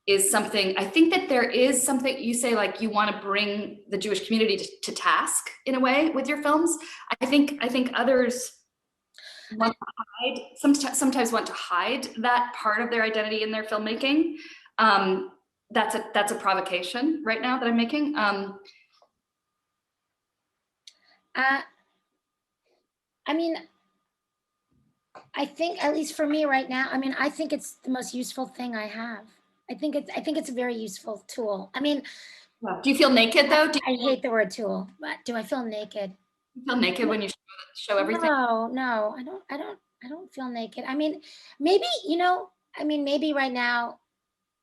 is something. I think that there is something, you say, like you want to bring the Jewish community to task in a way with your films. I think others want to hide, sometimes want to hide that part of their identity in their filmmaking. That's a provocation right now that I'm making. I mean, I think, at least for me right now, I mean, I think it's the most useful thing I have. I think it's a very useful tool. I mean, Do you feel naked though? Do I hate the word tool, but do I feel naked? you feel naked when you show everything? No, I don't feel naked. I mean, maybe, maybe right now,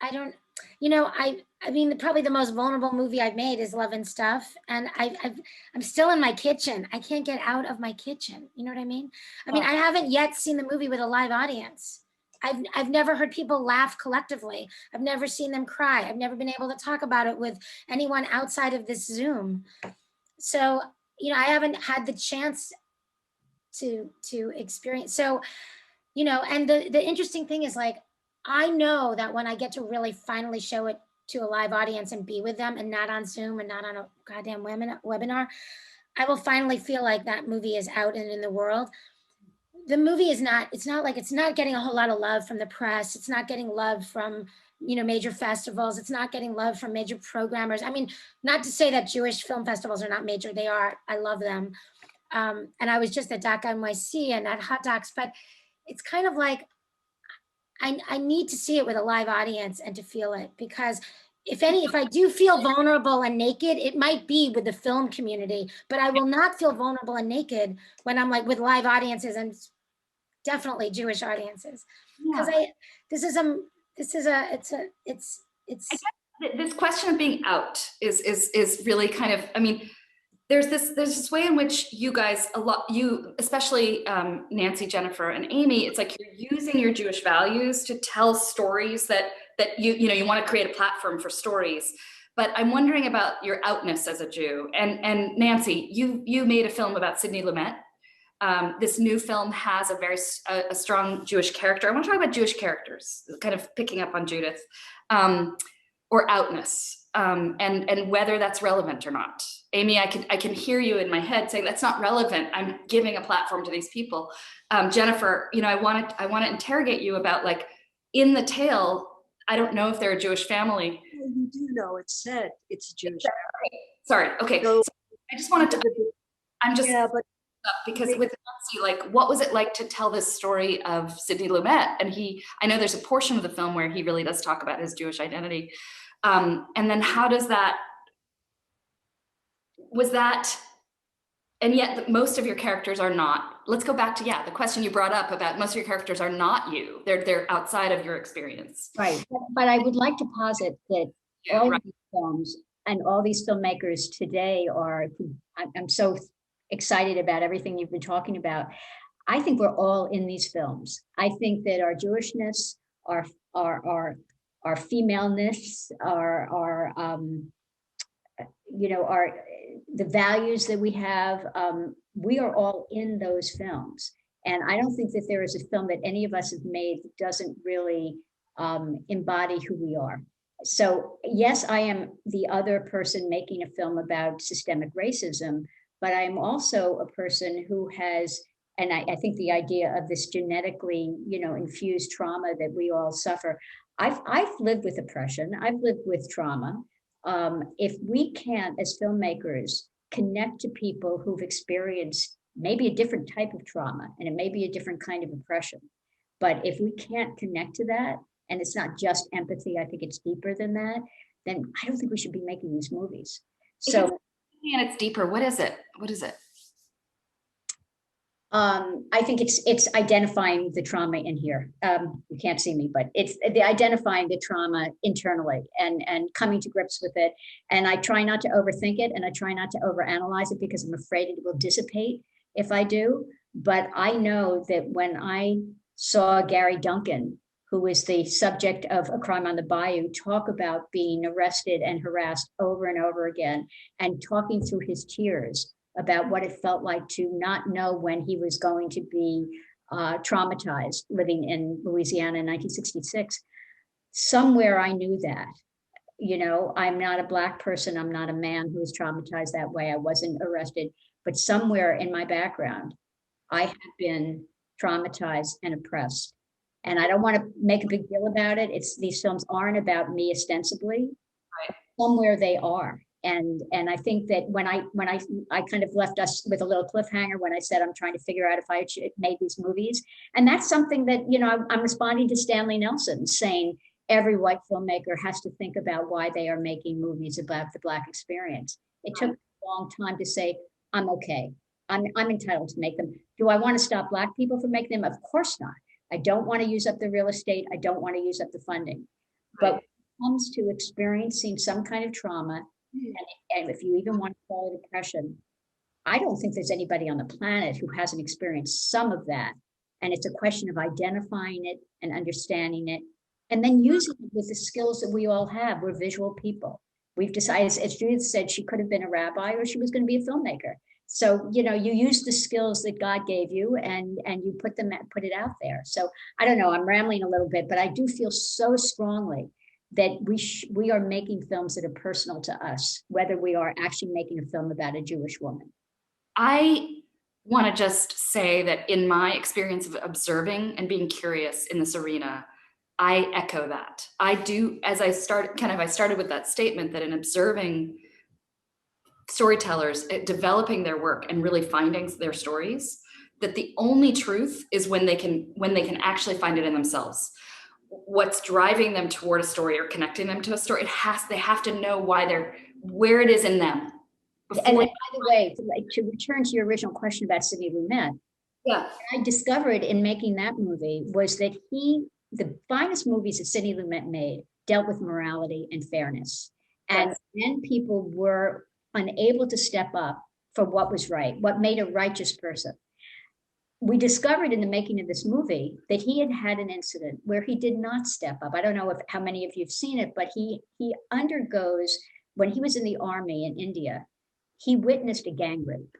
I don't, I mean, probably the most vulnerable movie I've made is Love and Stuff. And I'm still in my kitchen. I can't get out of my kitchen. You know what I mean? I mean, I haven't yet seen the movie with a live audience. I've never heard people laugh collectively. I've never seen them cry. I've never been able to talk about it with anyone outside of this Zoom. So, I haven't had the chance to experience. So, and the interesting thing is, like, I know that when I get to really finally show it to a live audience and be with them and not on Zoom and not on a goddamn webinar, I will finally feel like that movie is out and in the world. The movie is not, it's not getting a whole lot of love from the press. It's not getting love from, major festivals. It's not getting love from major programmers. I mean, not to say that Jewish film festivals are not major. They are. I love them. And I was just at DACA NYC and at Hot Docs, but it's kind of like, I need to see it with a live audience and to feel it, because if I do feel vulnerable and naked, it might be with the film community, but I will not feel vulnerable and naked when I'm like with live audiences, and definitely Jewish audiences. Because this question of being out is really kind of, I mean, there's this way in which you guys, especially Nancy, Jennifer, and Amy, it's like you're using your Jewish values to tell stories that you want to create a platform for stories. But I'm wondering about your outness as a Jew. And Nancy, you made a film about Sidney Lumet. This new film has a strong Jewish character. I want to talk about Jewish characters, kind of picking up on Judith, or outness, and whether that's relevant or not. Amy, I can hear you in my head saying that's not relevant. I'm giving a platform to these people. Jennifer, I want to interrogate you about, like, in the tale, I don't know if they're a Jewish family. You do know, it's said it's a Jewish family. Sorry, okay. So I just wanted to, because with Nancy, like, what was it like to tell this story of Sidney Lumet? And I know there's a portion of the film where he really does talk about his Jewish identity. And then how does and yet most of your characters are not. Let's go back to, the question you brought up about most of your characters are not you. They're outside of your experience. Right, but I would like to posit that all of these films and all these filmmakers today I'm so excited about everything you've been talking about. I think we're all in these films. I think that our Jewishness, our femaleness, the values that we have, we are all in those films. And I don't think that there is a film that any of us have made that doesn't really embody who we are. So yes, I am the other person making a film about systemic racism, but I'm also a person who has, and I think the idea of this genetically, infused trauma that we all suffer. I've lived with oppression. I've lived with trauma. If we can't, as filmmakers, connect to people who've experienced maybe a different type of trauma, and it may be a different kind of oppression, but if we can't connect to that, and it's not just empathy, I think it's deeper than that, then I don't think we should be making these movies. So, and it's deeper. What is it? I think it's identifying the trauma in here. You can't see me, but it's the identifying the trauma internally and coming to grips with it. And I try not to overthink it, and I try not to overanalyze it, because I'm afraid it will dissipate if I do. But I know that when I saw Gary Duncan, who was the subject of A Crime on the Bayou, talk about being arrested and harassed over and over again, and talking through his tears about what it felt like to not know when he was going to be traumatized living in Louisiana in 1966. Somewhere I knew that, I'm not a Black person. I'm not a man who was traumatized that way. I wasn't arrested, but somewhere in my background, I have been traumatized and oppressed. And I don't want to make a big deal about it. These films aren't about me ostensibly. Right. Somewhere they are. And I think that when I kind of left us with a little cliffhanger when I said I'm trying to figure out if I should made these movies, and that's something that I'm responding to Stanley Nelson saying, every white filmmaker has to think about why they are making movies about the Black experience. It took a long time to say, I'm okay. I'm entitled to make them. Do I want to stop Black people from making them? Of course not. I don't want to use up the real estate. I don't want to use up the funding. But when it comes to experiencing some kind of trauma, and if you even want to call it oppression, I don't think there's anybody on the planet who hasn't experienced some of that. And it's a question of identifying it and understanding it, and then using it with the skills that we all have. We're visual people. We've decided, as Judith said, she could have been a rabbi or she was going to be a filmmaker. So, you use the skills that God gave you and you put it out there. So I don't know, I'm rambling a little bit, but I do feel so strongly that we are making films that are personal to us, whether we are actually making a film about a Jewish woman. I want to just say that in my experience of observing and being curious in this arena, I echo that. I do, as I started with that statement that in observing storytellers developing their work and really finding their stories, that the only truth is when they can actually find it in themselves. What's driving them toward a story or connecting them to a story, they have to know where it is in them. And by the way, to return to your original question about Sidney Lumet, yeah, what I discovered in making that movie was that the finest movies that Sidney Lumet made dealt with morality and fairness. And then people were unable to step up for what was right, what made a righteous person. We discovered in the making of this movie that he had an incident where he did not step up. I don't know how many of you have seen it, but he undergoes, when he was in the army in India, he witnessed a gang rape.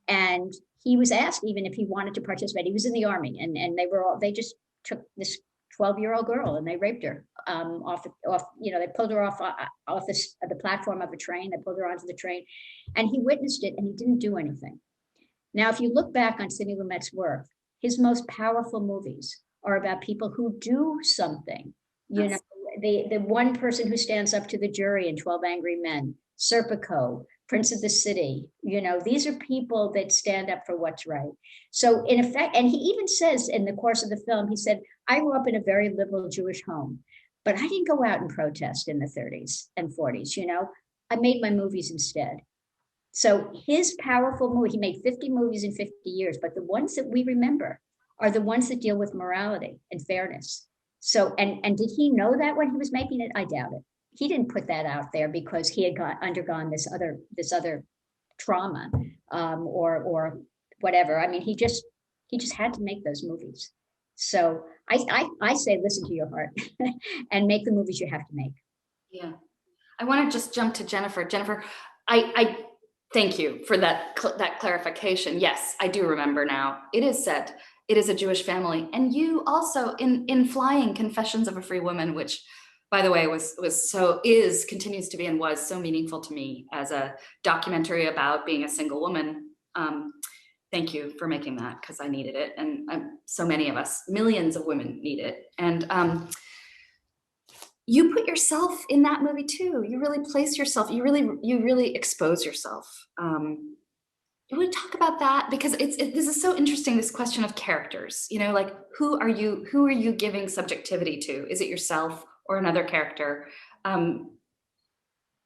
And he was asked even if he wanted to participate. He was in the army, and they just took this 12-year-old girl and they raped her they pulled her off the platform of a train. They pulled her onto the train, and he witnessed it and he didn't do anything. Now, if you look back on Sidney Lumet's work, his most powerful movies are about people who do something. The one person who stands up to the jury in 12 Angry Men, Serpico, Prince of the City, these are people that stand up for what's right. So in effect, and he even says in the course of the film, he said, I grew up in a very liberal Jewish home, but I didn't go out and protest in the 30s and 40s, I made my movies instead. So his powerful movie, he made 50 movies in 50 years, but the ones that we remember are the ones that deal with morality and fairness. So, and did he know that when he was making it? I doubt it. He didn't put that out there because he had undergone this other trauma or whatever. I mean, he just had to make those movies. So I say, listen to your heart and make the movies you have to make. Yeah. I want to just jump to Jennifer. Jennifer, I thank you for that clarification. Yes, I do remember now. It is said it is a Jewish family. And you also in Flying Confessions of a Free Woman, which by the way, continues to be and was so meaningful to me as a documentary about being a single woman. Thank you for making that, because I needed it. And so many of us, millions of women need it. And you put yourself in that movie too. You really place yourself, you really expose yourself. You want to talk about that? Because this is so interesting, this question of characters, like who are you giving subjectivity to? Is it yourself or another character?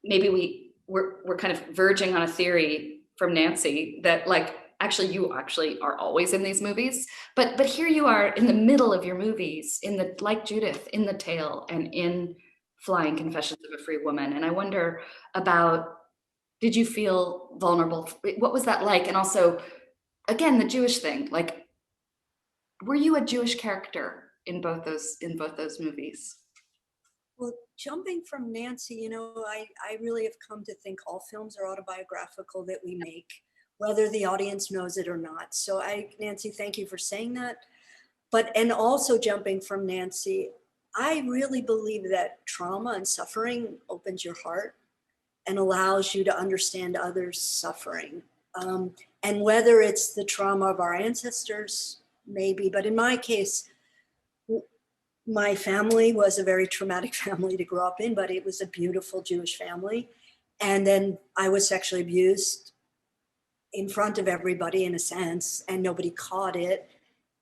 Maybe we're kind of verging on a theory from Nancy that you actually are always in these movies, but here you are in the middle of your movies, like Judith, in The Tale and in Flying Confessions of a Free Woman. And I wonder about, did you feel vulnerable? What was that like? And also, again, the Jewish thing, were you a Jewish character in both those movies? Well, jumping from Nancy, I really have come to think all films are autobiographical that we make, whether the audience knows it or not. So Nancy, thank you for saying that. And also jumping from Nancy, I really believe that trauma and suffering opens your heart and allows you to understand others' suffering. And whether it's the trauma of our ancestors, maybe, but in my case, my family was a very traumatic family to grow up in, but it was a beautiful Jewish family. And then I was sexually abused in front of everybody, in a sense, and nobody caught it.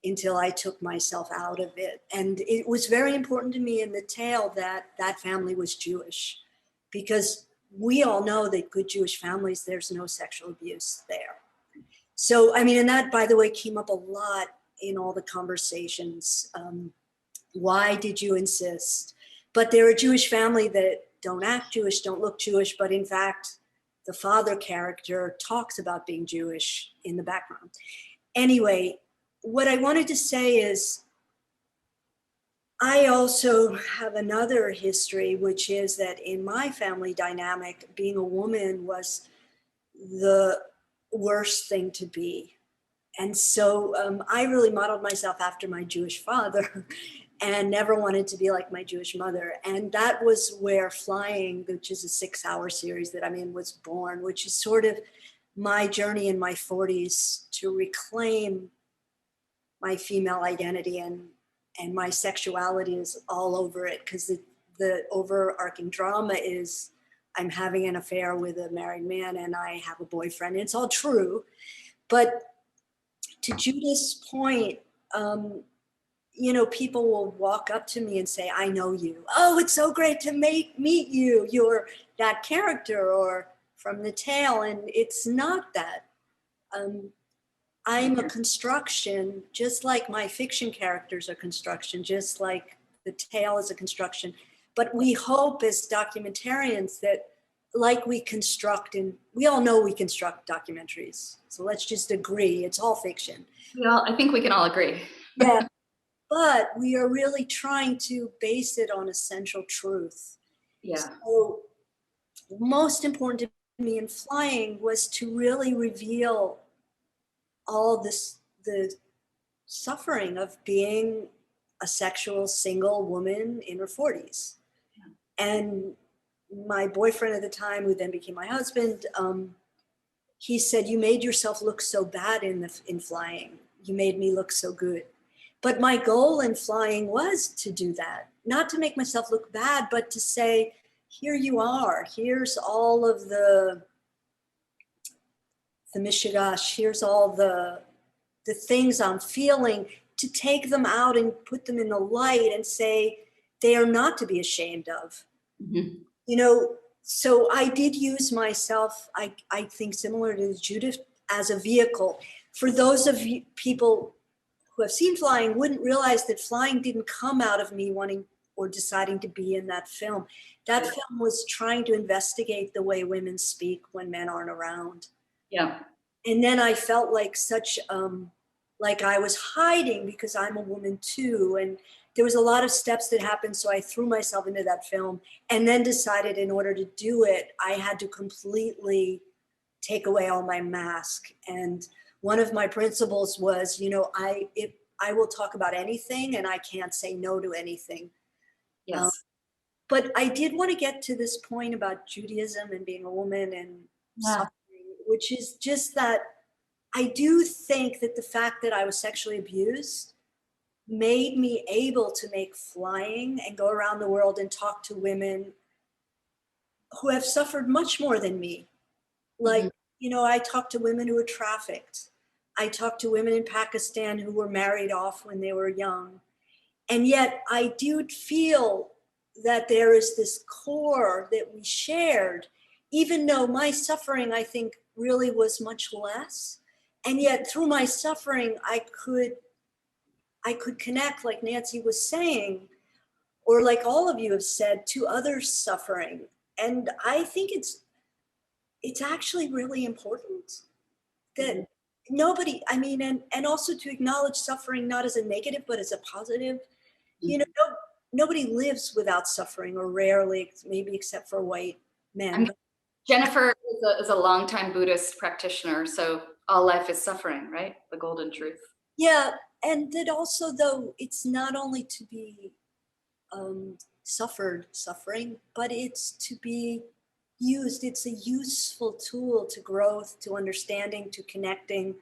until I took myself out of it. And it was very important to me in the tale that that family was Jewish, because we all know that good Jewish families, there's no sexual abuse there. So, I mean, and that, by the way, came up a lot in all the conversations. Why did you insist? But they're a Jewish family that don't act Jewish, don't look Jewish, but in fact, the father character talks about being Jewish in the background. Anyway, what I wanted to say is, I also have another history, which is that in my family dynamic, being a woman was the worst thing to be. And so I really modeled myself after my Jewish father and never wanted to be like my Jewish mother. And that was where Flying, which is a 6-hour series that I'm in, was born, which is sort of my journey in my 40s to reclaim my female identity, and my sexuality is all over it, because the overarching drama is I'm having an affair with a married man and I have a boyfriend. It's all true. But to Judith's point, you know, people will walk up to me and say, I know you. Oh, it's so great to meet you. You're that character, or from the tale. And it's not that. I'm a construction, just like my fiction characters are construction, just like the tale is a construction. But we hope as documentarians that, like we construct, and we all know we construct documentaries. So let's just agree, it's all fiction. Well, I think we can all agree. Yeah, but we are really trying to base it on essential truth. Yeah. So most important to me in Flying was to really reveal all this, the suffering of being a sexual single woman in her 40s. Yeah. And my boyfriend at the time, who then became my husband, he said, you made yourself look so bad in Flying. You made me look so good. But my goal in Flying was to do that, not to make myself look bad, but to say, here you are, here's all of the mishigash, here's all the things I'm feeling, to take them out and put them in the light and say, they are not to be ashamed of. Mm-hmm. You know, so I did use myself, I think similar to Judith, as a vehicle. For those of you people who have seen Flying wouldn't realize that Flying didn't come out of me wanting or deciding to be in that film. That film was trying to investigate the way women speak when men aren't around. Yeah. And then I felt like such, like I was hiding because I'm a woman too. And there was a lot of steps that happened. So I threw myself into that film and then decided in order to do it, I had to completely take away all my mask. And one of my principles was, you know, I will talk about anything and I can't say no to anything. Yes. But I did want to get to this point about Judaism and being a woman and suffering, which is just that I do think that the fact that I was sexually abused made me able to make Flying and go around the world and talk to women who have suffered much more than me. Like, you know, I talked to women who were trafficked. I talked to women in Pakistan who were married off when they were young. And yet I do feel that there is this core that we shared, even though my suffering, I think, really was much less. And yet through my suffering, I could connect, like Nancy was saying, or like all of you have said, to others suffering. And I think it's actually really important that nobody, I mean, and also to acknowledge suffering, not as a negative, but as a positive. You know, nobody lives without suffering, or rarely, maybe except for white men. Jennifer is a longtime Buddhist practitioner, so all life is suffering, right? The golden truth. Yeah, and that also, though, it's not only to be suffering, but it's to be used. It's a useful tool to growth, to understanding, to connecting,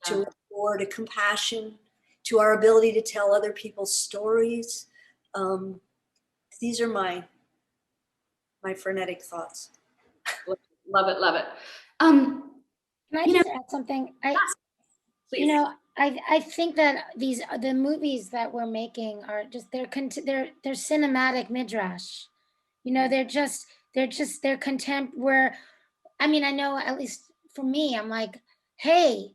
to rapport, to compassion, to our ability to tell other people's stories. These are my frenetic thoughts. Love it, love it. Can I just add something? Please. You know, I think that the movies that we're making are just they're cinematic midrash. You know, they're contemporary. I mean, I know, at least for me, I'm like, hey,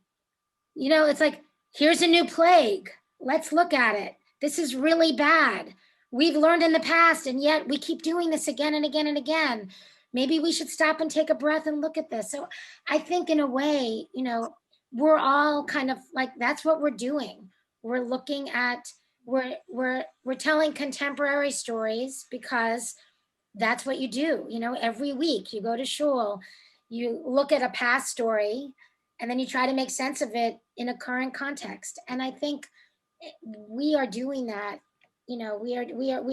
you know, it's like, here's a new plague. Let's look at it. This is really bad. We've learned in the past, and yet we keep doing this again and again and again. Maybe we should stop and take a breath and look at this. So I think in a way, you know, we're all kind of like, that's what we're doing. We're looking at, we're telling contemporary stories because that's what you do. You know, every week you go to shul, you look at a past story, and then you try to make sense of it in a current context. And I think we are doing that. You know, we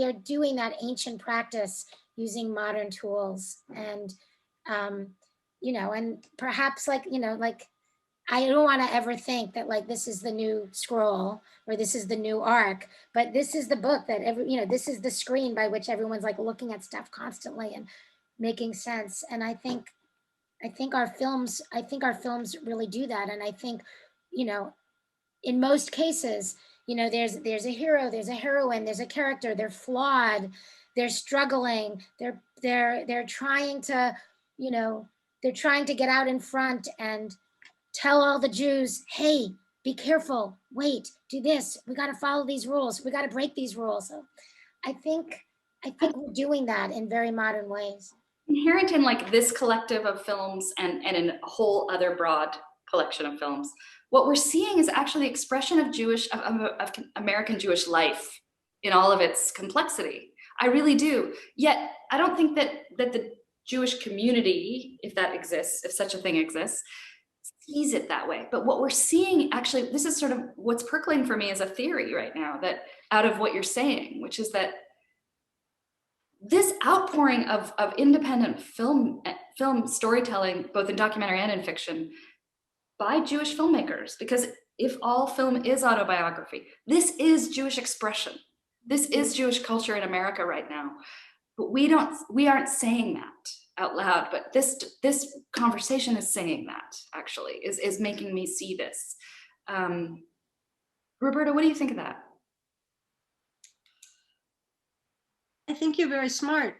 are doing that ancient practice using modern tools. And you know, and perhaps, like, you know, like, I don't want to ever think that like this is the new scroll or this is the new arc, but this is the book that you know, this is the screen by which everyone's like looking at stuff constantly and making sense. And I think our films really do that. And I think, you know, in most cases, you know, there's a hero, there's a heroine, there's a character, they're flawed, they're struggling, they're trying to, you know, they're trying to get out in front and tell all the Jews, hey, be careful, wait, do this, we got to follow these rules, we got to break these rules. So I think we're doing that in very modern ways. Inherent in like this collective of films and in a whole other broad collection of films, what we're seeing is actually the expression of American Jewish life in all of its complexity. I really do. Yet I don't think that the Jewish community, if that exists, if such a thing exists, sees it that way. But what we're seeing, actually, this is sort of what's percolating for me as a theory right now, that out of what you're saying, which is that this outpouring of independent film storytelling, both in documentary and in fiction, by Jewish filmmakers, because if all film is autobiography, this is Jewish expression. This is Jewish culture in America right now. But we aren't saying that out loud, but this conversation is saying that, actually, is making me see this. Roberta, what do you think of that? I think you're very smart.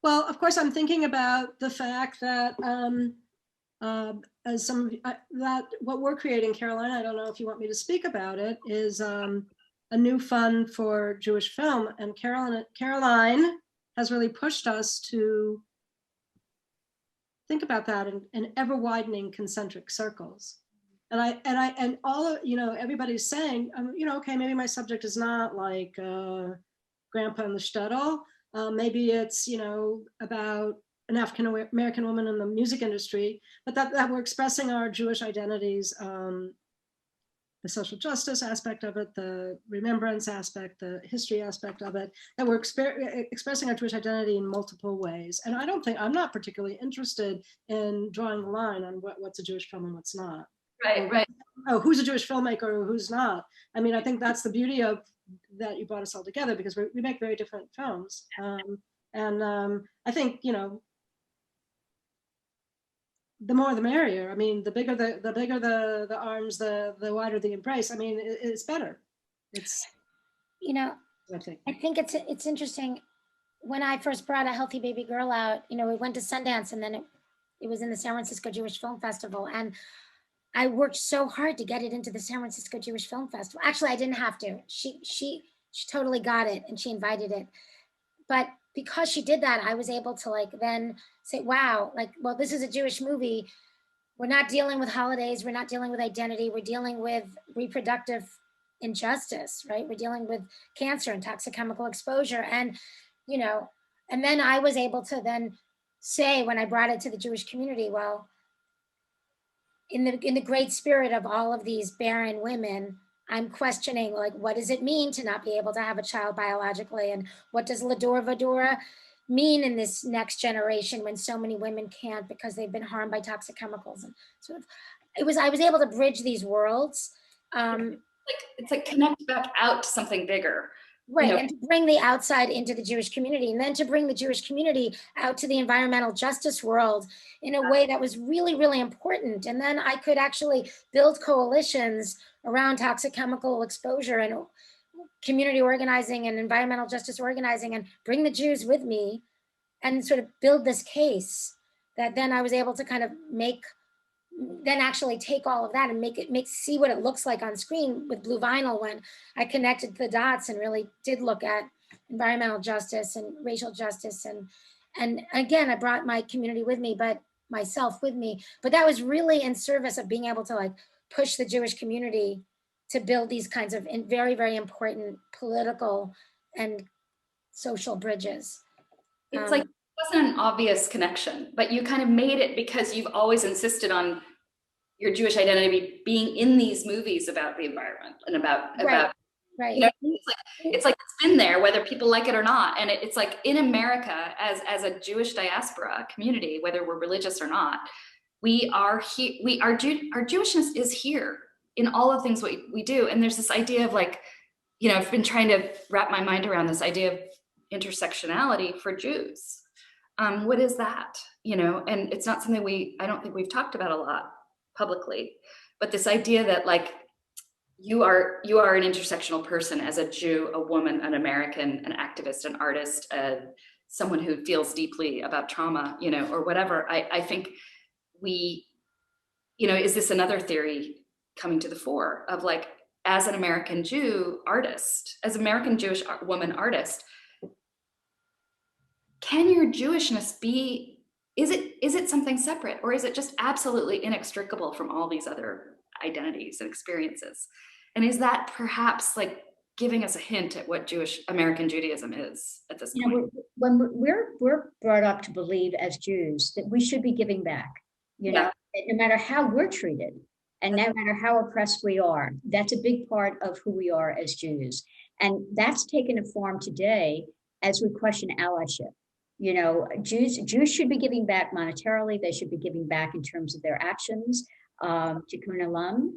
Well, of course, I'm thinking about the fact that as some of that what we're creating, Caroline, I don't know if you want me to speak about it, is a new fund for Jewish film, and Caroline has really pushed us to think about that in ever widening concentric circles. And all of, you know, everybody's saying, you know, okay, maybe my subject is not like Grandpa in the shtetl. Maybe it's, you know, about an African American woman in the music industry, but that we're expressing our Jewish identities, the social justice aspect of it, the remembrance aspect, the history aspect of it, that we're expressing our Jewish identity in multiple ways. And I'm not particularly interested in drawing a line on what's a Jewish film and what's not. Right. Oh, who's a Jewish filmmaker or who's not? I mean, I think that's the beauty of that you brought us all together, because we make very different films. I think, you know, the more the merrier. I mean, the bigger the arms, the wider the embrace. I mean, it's better. It's, you know, I think it's interesting. When I first brought A Healthy Baby Girl out, you know, we went to Sundance, and then it was in the San Francisco Jewish Film Festival, and I worked so hard to get it into the San Francisco Jewish Film Festival. Actually, I didn't have to. She totally got it, and she invited it. But because she did that, I was able to like then say, wow, like, well, this is a Jewish movie. We're not dealing with holidays. We're not dealing with identity. We're dealing with reproductive injustice, right? We're dealing with cancer and toxic chemical exposure. And, you know, and then I was able to then say, when I brought it to the Jewish community, well, in the great spirit of all of these barren women, I'm questioning, like, what does it mean to not be able to have a child biologically? And what does Lador Vadora mean in this next generation when so many women can't because they've been harmed by toxic chemicals? And sort of, I was able to bridge these worlds. It's like connect back out to something bigger. Right, know, and to bring the outside into the Jewish community, and then to bring the Jewish community out to the environmental justice world in a way that was really, really important. And then I could actually build coalitions around toxic chemical exposure and community organizing and environmental justice organizing, and bring the Jews with me and sort of build this case that then I was able to kind of then actually take all of that and see what it looks like on screen with Blue Vinyl, when I connected the dots and really did look at environmental justice and racial justice. And again, I brought my community with me, but myself with me, but that was really in service of being able to like push the Jewish community to build these kinds of very, very important political and social bridges. it's like, it wasn't an obvious connection, but you kind of made it because you've always insisted on your Jewish identity being in these movies about the environment and about right. You know, it's like it's been there whether people like it or not. And it's like in America, as a Jewish diaspora community, whether we're religious or not, we are here. Our Jewishness is here in all of things we do. And there's this idea of like, you know, I've been trying to wrap my mind around this idea of intersectionality for Jews. What is that? You know, and it's not something I don't think we've talked about a lot publicly, but this idea that like you are an intersectional person as a Jew, a woman, an American, an activist, an artist, someone who feels deeply about trauma, you know, or whatever. I think we, you know, is this another theory coming to the fore of like, as an American Jew artist, as American Jewish woman artist, can your Jewishness be, is it something separate, or is it just absolutely inextricable from all these other identities and experiences? And is that perhaps like giving us a hint at what American Judaism is at this point? You know, when we're brought up to believe as Jews that we should be giving back, you know, no matter how we're treated and no matter how oppressed we are, that's a big part of who we are as Jews. And that's taken a form today as we question allyship. You know, Jews should be giving back monetarily. They should be giving back in terms of their actions, tikkun olam.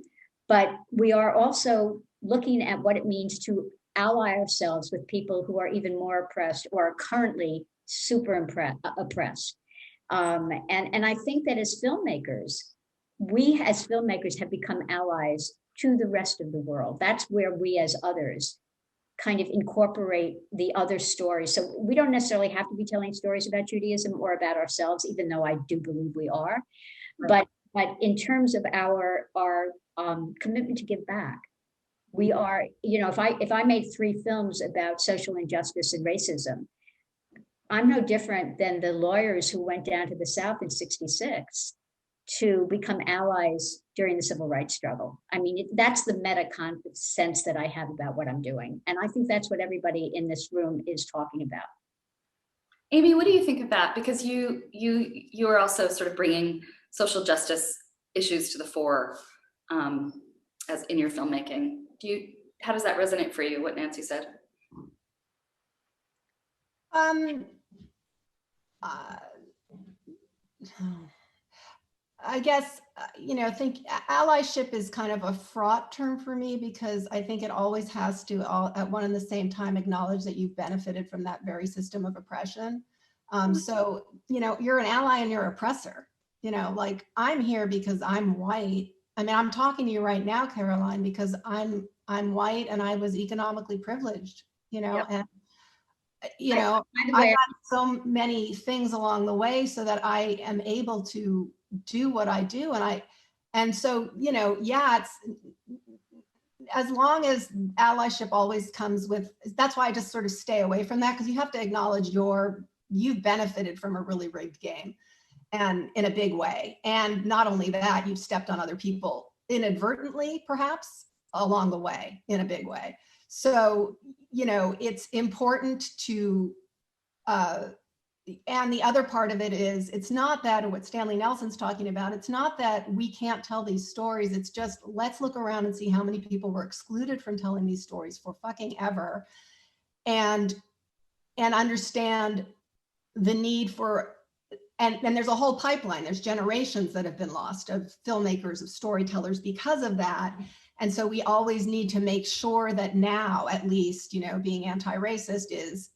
But we are also looking at what it means to ally ourselves with people who are even more oppressed or are currently super oppressed. And I think that as filmmakers, we as filmmakers have become allies to the rest of the world. That's where we as others kind of incorporate the other stories. So we don't necessarily have to be telling stories about Judaism or about ourselves, even though I do believe we are. Right. But in terms of our commitment to give back, we are, you know, if I made 3 films about social injustice and racism, I'm no different than the lawyers who went down to the South in '66 to become allies during the civil rights struggle. I mean, that's the meta sense that I have about what I'm doing. And I think that's what everybody in this room is talking about. Amy, what do you think of that? Because you are also sort of bringing social justice issues to the fore as in your filmmaking. How does that resonate for you, what Nancy said? I guess, you know, I think allyship is kind of a fraught term for me, because I think it always has to at one and the same time acknowledge that you've benefited from that very system of oppression. So, you know, you're an ally and you're oppressor. You know, like I'm here because I'm white. I mean, I'm talking to you right now, Caroline, because I'm white and I was economically privileged, you know, yep. And you know, I got so many things along the way so that I am able to do what I do. And so, you know, yeah, it's as long as allyship always comes with, that's why I just sort of stay away from that, because you have to acknowledge you've benefited from a really rigged game, and in a big way. And not only that, you've stepped on other people inadvertently, perhaps along the way in a big way. So, you know, it's important to, and the other part of it is, it's not that, or what Stanley Nelson's talking about, it's not that we can't tell these stories. It's just, let's look around and see how many people were excluded from telling these stories for fucking ever, and understand the need for, and there's a whole pipeline. There's generations that have been lost of filmmakers, of storytellers because of that. And so we always need to make sure that now, at least, you know, being anti-racist is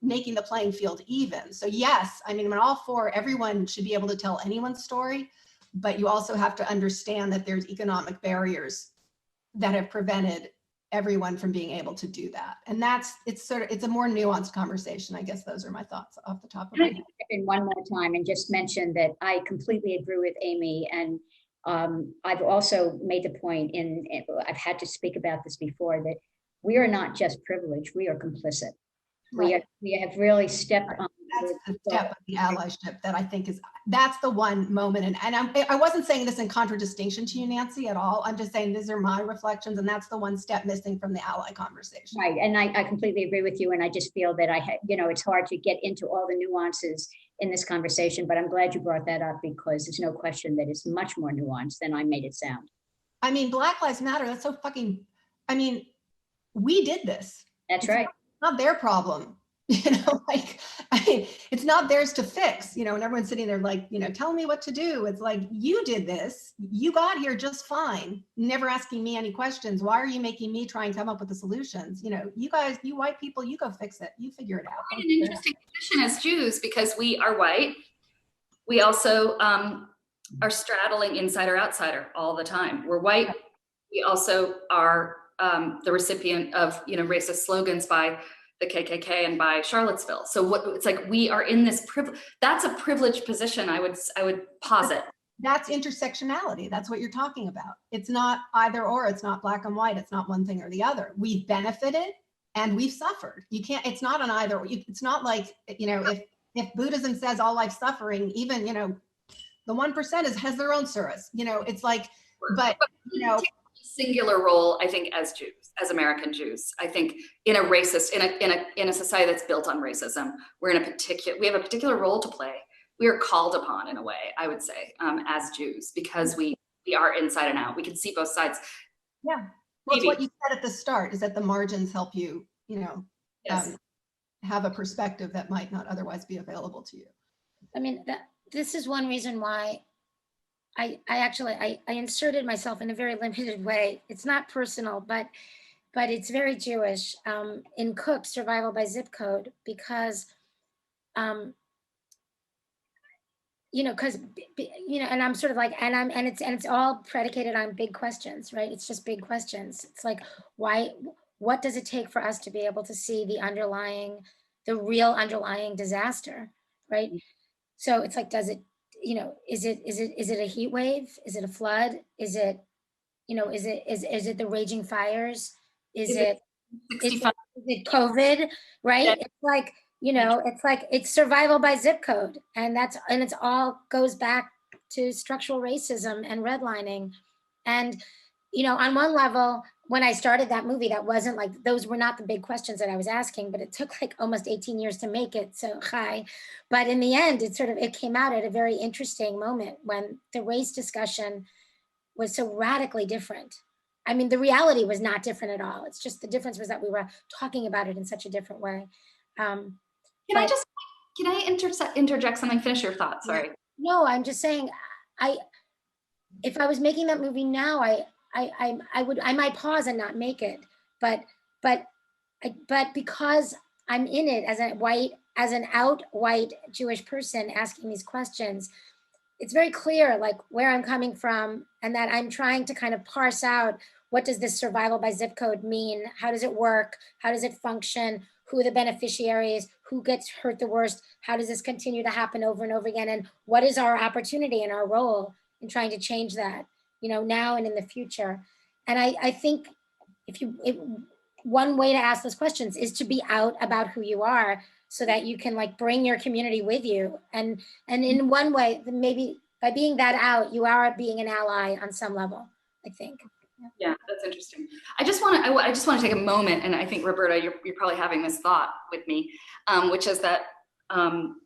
making the playing field even. So yes, I mean, I'm all for everyone should be able to tell anyone's story, but you also have to understand that there's economic barriers that have prevented everyone from being able to do that. And it's a more nuanced conversation. I guess those are my thoughts off the top of my head. In one more time and just mention that I completely agree with Amy. And I've also made the point I've had to speak about this before, that we are not just privileged, we are complicit. Right. We have really stepped on. That's the step of the allyship that I think that's the one moment. And I wasn't saying this in contradistinction to you, Nancy, at all. I'm just saying these are my reflections, and that's the one step missing from the ally conversation. Right, and I completely agree with you. And I just feel that it's hard to get into all the nuances in this conversation, but I'm glad you brought that up, because there's no question that it's much more nuanced than I made it sound. I mean, Black Lives Matter, that's so fucking, I mean, we did this. That's right. Not their problem, you know, like, I mean, it's not theirs to fix, you know, and everyone's sitting there like, you know, tell me what to do. It's like, you did this, you got here just fine, never asking me any questions. Why are you making me try and come up with the solutions? You know, you guys, you white people, you go fix it, you figure it out. An interesting position as Jews, because we are white. We also are straddling insider outsider all the time. We're white. We also are the recipient of, you know, racist slogans by the KKK and by Charlottesville. So it's like we are in this that's a privileged position. I would posit. That's intersectionality. That's what you're talking about. It's not either or. It's not black and white. It's not one thing or the other. We've benefited and we've suffered. You can't. It's not an either. It's not like, you know, if Buddhism says all life suffering, even, you know, the 1% has their own surahs. You know, it's like, but you know. Singular role, I think, as Jews, as American Jews. I think in a society that's built on racism, we have a particular role to play. We are called upon in a way, I would say, as Jews, because we are inside and out. We can see both sides. Yeah, well, it's what you said at the start, is that the margins help you, you know, yes. Have a perspective that might not otherwise be available to you. I mean, this is one reason why I inserted myself in a very limited way. It's not personal, but it's very Jewish, in Cook, Survival by Zip Code, because, you know, because, you know, and I'm sort of like, and it's all predicated on big questions, right? It's just big questions. It's like, what does it take for us to be able to see the real underlying disaster, right? So it's like, does it, you know, is it a heat wave? Is it a flood? Is it, you know, is it the raging fires? Is it COVID? Right? Yeah. It's like, you know, it's survival by zip code, and it's all goes back to structural racism and redlining. And, you know, on one level, when I started that movie, that wasn't like, those were not the big questions that I was asking, but it took like almost 18 years to make it. So hi. But in the end, it came out at a very interesting moment when the race discussion was so radically different. I mean, the reality was not different at all. It's just the difference was that we were talking about it in such a different way. Can I interject something? Finish your thought. Sorry. No, I'm just saying, if I was making that movie now, I might pause and not make it, but because I'm in it as an out white Jewish person asking these questions, it's very clear like where I'm coming from, and that I'm trying to kind of parse out, what does this survival by zip code mean? How does it work? How does it function? Who are the beneficiaries? Who gets hurt the worst? How does this continue to happen over and over again? And what is our opportunity and our role in trying to change that, you know, now and in the future? And I think one way to ask those questions is to be out about who you are, so that you can like bring your community with you. And in one way, maybe by being that out, you are being an ally on some level, I think. Yeah, that's interesting. I just want to take a moment, and I think, Roberta, you're probably having this thought with me, which is that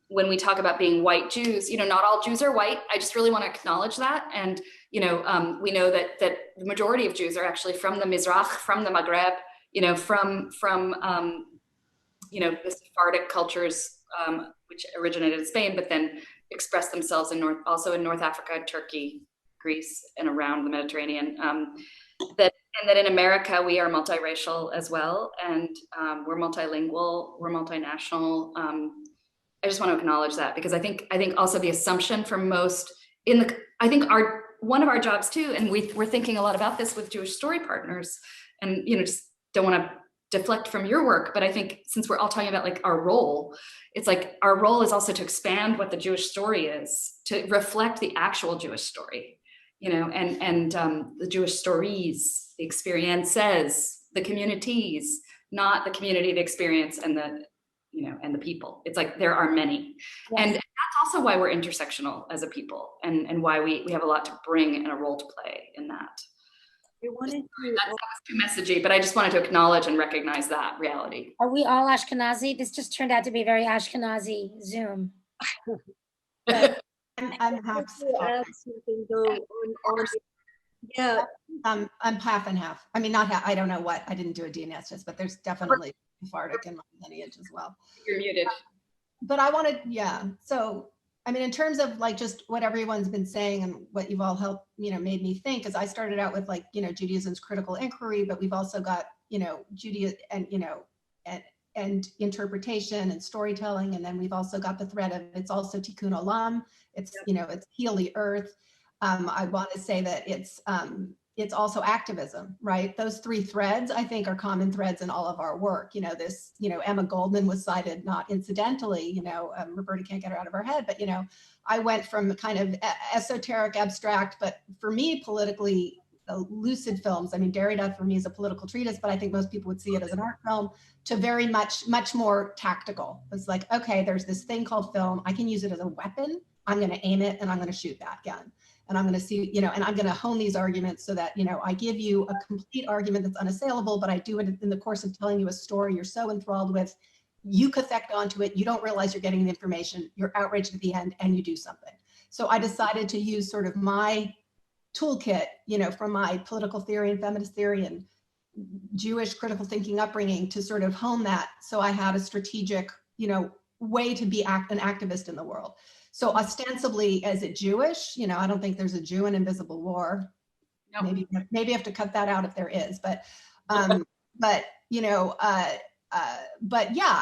when we talk about being white Jews, you know, not all Jews are white. I just really want to acknowledge that. And, you know, we know that the majority of Jews are actually from the Mizrach, from the Maghreb, you know, from you know, the Sephardic cultures, which originated in Spain, but then expressed themselves also in North Africa, Turkey, Greece, and around the Mediterranean. and that in America we are multiracial as well, and we're multilingual, we're multinational. I just want to acknowledge that, because I think also the assumption for most I think one of our jobs too, and we're thinking a lot about this with Jewish story partners, and just don't want to deflect from your work, but I think since we're all talking about like our role, it's like our role is also to expand what the Jewish story is, to reflect the actual Jewish story, and the Jewish stories, the experiences, the communities, not the community of experience and the and the people. It's like there are many. Yes. And that's also why we're intersectional as a people, and why we have a lot to bring and a role to play in that. That was too messagey, but I just wanted to acknowledge and recognize that reality. Are we all Ashkenazi? This just turned out to be very Ashkenazi Zoom. I'm half. Yeah. I'm half and half. I mean, not half. I don't know what. I didn't do a DNA test, but there's definitely Sephardic in my lineage as well. You're muted. But I wanted, yeah. So, I mean, in terms of like just what everyone's been saying and what you've all helped, made me think, because I started out with like, Judaism's critical inquiry, but we've also got, Judaism and interpretation and storytelling. And then we've also got the thread of it's also tikkun olam. It's, it's heal the earth. I want to say that it's also activism, right? Those three threads, I think, are common threads in all of our work. Emma Goldman was cited not incidentally, Roberta can't get her out of her head, but, I went from kind of esoteric, abstract, but for me, politically lucid films. I mean, Derrida for me is a political treatise, but I think most people would see it as an art film, to very much more tactical. It's like, okay, there's this thing called film. I can use it as a weapon. I'm going to aim it and I'm going to shoot that gun. And I'm going to see, and I'm going to hone these arguments so that, I give you a complete argument that's unassailable, but I do it in the course of telling you a story you're so enthralled with, you cathect onto it, you don't realize you're getting the information, you're outraged at the end, and you do something. So I decided to use sort of my toolkit, from my political theory and feminist theory and Jewish critical thinking upbringing to sort of hone that. So I had a strategic, way to be an activist in the world. So ostensibly, is it Jewish? I don't think there's a Jew in Invisible War. No. Maybe I have to cut that out if there is, but yeah,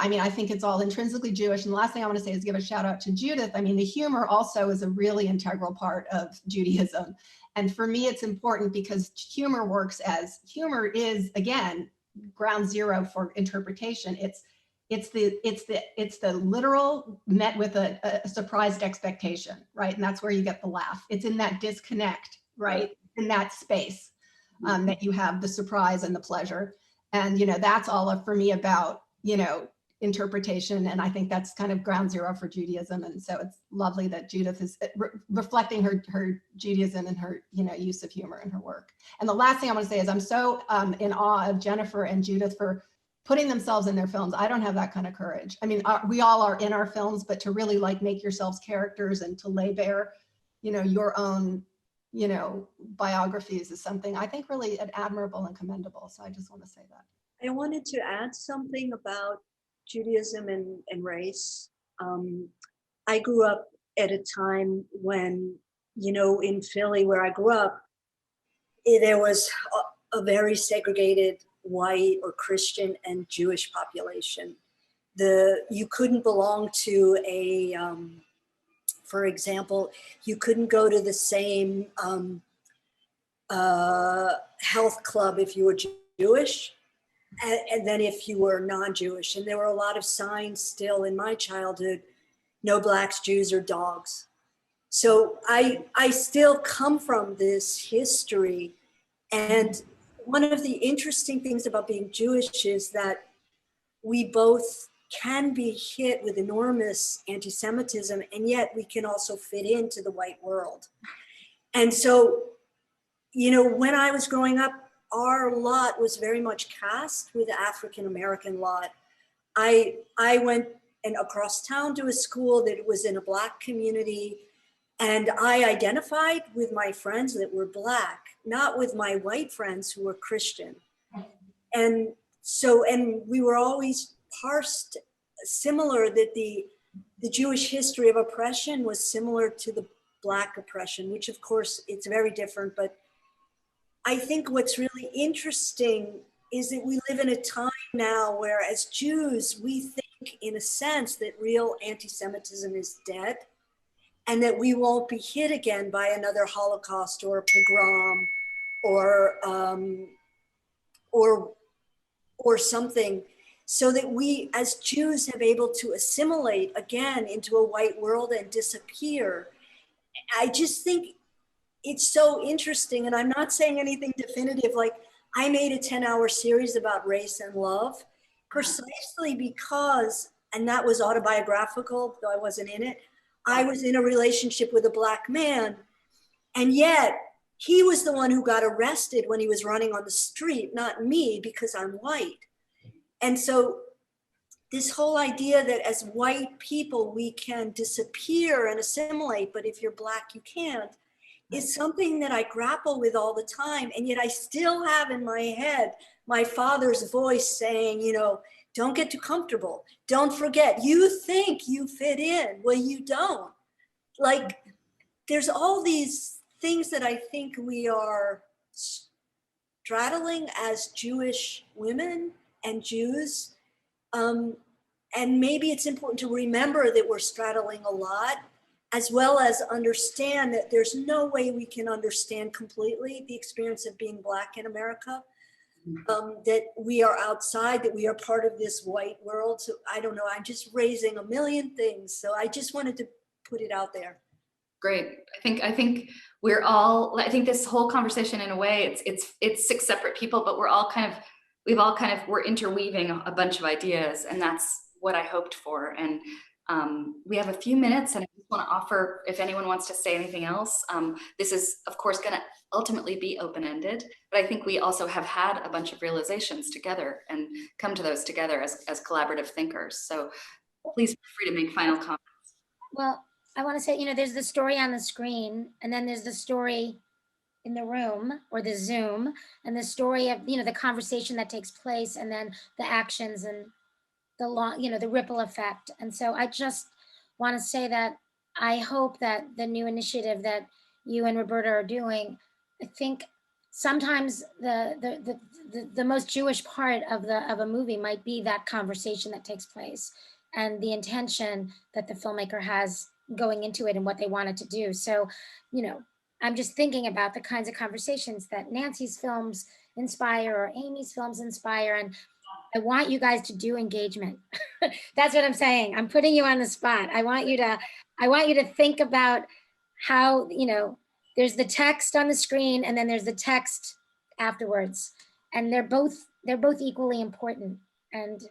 I mean, I think it's all intrinsically Jewish. And the last thing I want to say is give a shout out to Judith. I mean, the humor also is a really integral part of Judaism. And for me, it's important because humor is, again, ground zero for interpretation. It's the literal met with a surprised expectation, right? And that's where you get the laugh. It's in that disconnect, right? In that space that you have the surprise and the pleasure. And, that's all for me about, interpretation. And I think that's kind of ground zero for Judaism. And so it's lovely that Judith is reflecting her Judaism and her, use of humor in her work. And the last thing I want to say is I'm so in awe of Jennifer and Judith for putting themselves in their films. I don't have that kind of courage. I mean, we all are in our films, but to really like make yourselves characters and to lay bare, your own, biographies is something I think really admirable and commendable. So I just want to say that. I wanted to add something about Judaism and race. I grew up at a time when, in Philly where I grew up, there was a very segregated white or Christian and Jewish population. You couldn't belong to a, for example, you couldn't go to the same health club if you were Jewish, and then if you were non-Jewish. And there were a lot of signs still in my childhood, no blacks, Jews, or dogs. So I still come from this history. And one of the interesting things about being Jewish is that we both can be hit with enormous anti-Semitism, and yet we can also fit into the white world. And so, when I was growing up, our lot was very much cast with the African-American lot. I went across town to a school that was in a Black community, and I identified with my friends that were Black, not with my white friends who were Christian. And we were always parsed similar, that the Jewish history of oppression was similar to the Black oppression, which of course it's very different, but I think what's really interesting is that we live in a time now where, as Jews, we think in a sense that real anti-Semitism is dead and that we won't be hit again by another Holocaust or pogrom or something, so that we as Jews have able to assimilate again into a white world and disappear. I just think it's so interesting, and I'm not saying anything definitive. Like, I made a 10-hour series about race and love precisely because, and that was autobiographical, though I wasn't in it, I was in a relationship with a Black man, and yet he was the one who got arrested when he was running on the street, not me, because I'm white. And so this whole idea that as white people we can disappear and assimilate, but if you're Black you can't, is something that I grapple with all the time. And yet I still have in my head my father's voice saying, you know, don't get too comfortable. Don't forget, you think you fit in. Well, you don't. Like, there's all these things that I think we are straddling as Jewish women and Jews. And maybe it's important to remember that we're straddling a lot, as well as understand that there's no way we can understand completely the experience of being Black in America, that we are outside, that we are part of this white world. So I don't know, I'm just raising a million things. So I just wanted to put it out there. Great. I think we're all, I think this whole conversation in a way, it's six separate people, but we're interweaving a bunch of ideas, and that's what I hoped for. And we have a few minutes, and I just want to offer, if anyone wants to say anything else, this is of course going to ultimately be open-ended, but I think we also have had a bunch of realizations together and come to those together as collaborative thinkers. So please feel free to make final comments. Well, I want to say, you know, there's the story on the screen, and then there's the story in the room or the Zoom, and the story of, you know, the conversation that takes place, and then the actions and the long, you know, the ripple effect. And so I just want to say that I hope that the new initiative that you and Roberta are doing, I think sometimes the most Jewish part of a movie might be that conversation that takes place and the intention that the filmmaker has going into it and what they wanted to do. So, you know, I'm just thinking about the kinds of conversations that Nancy's films inspire or Amy's films inspire, and I want you guys to do engagement. That's what I'm saying. I'm putting you on the spot. I want you to think about how, you know, there's the text on the screen and then there's the text afterwards, and they're both equally important. And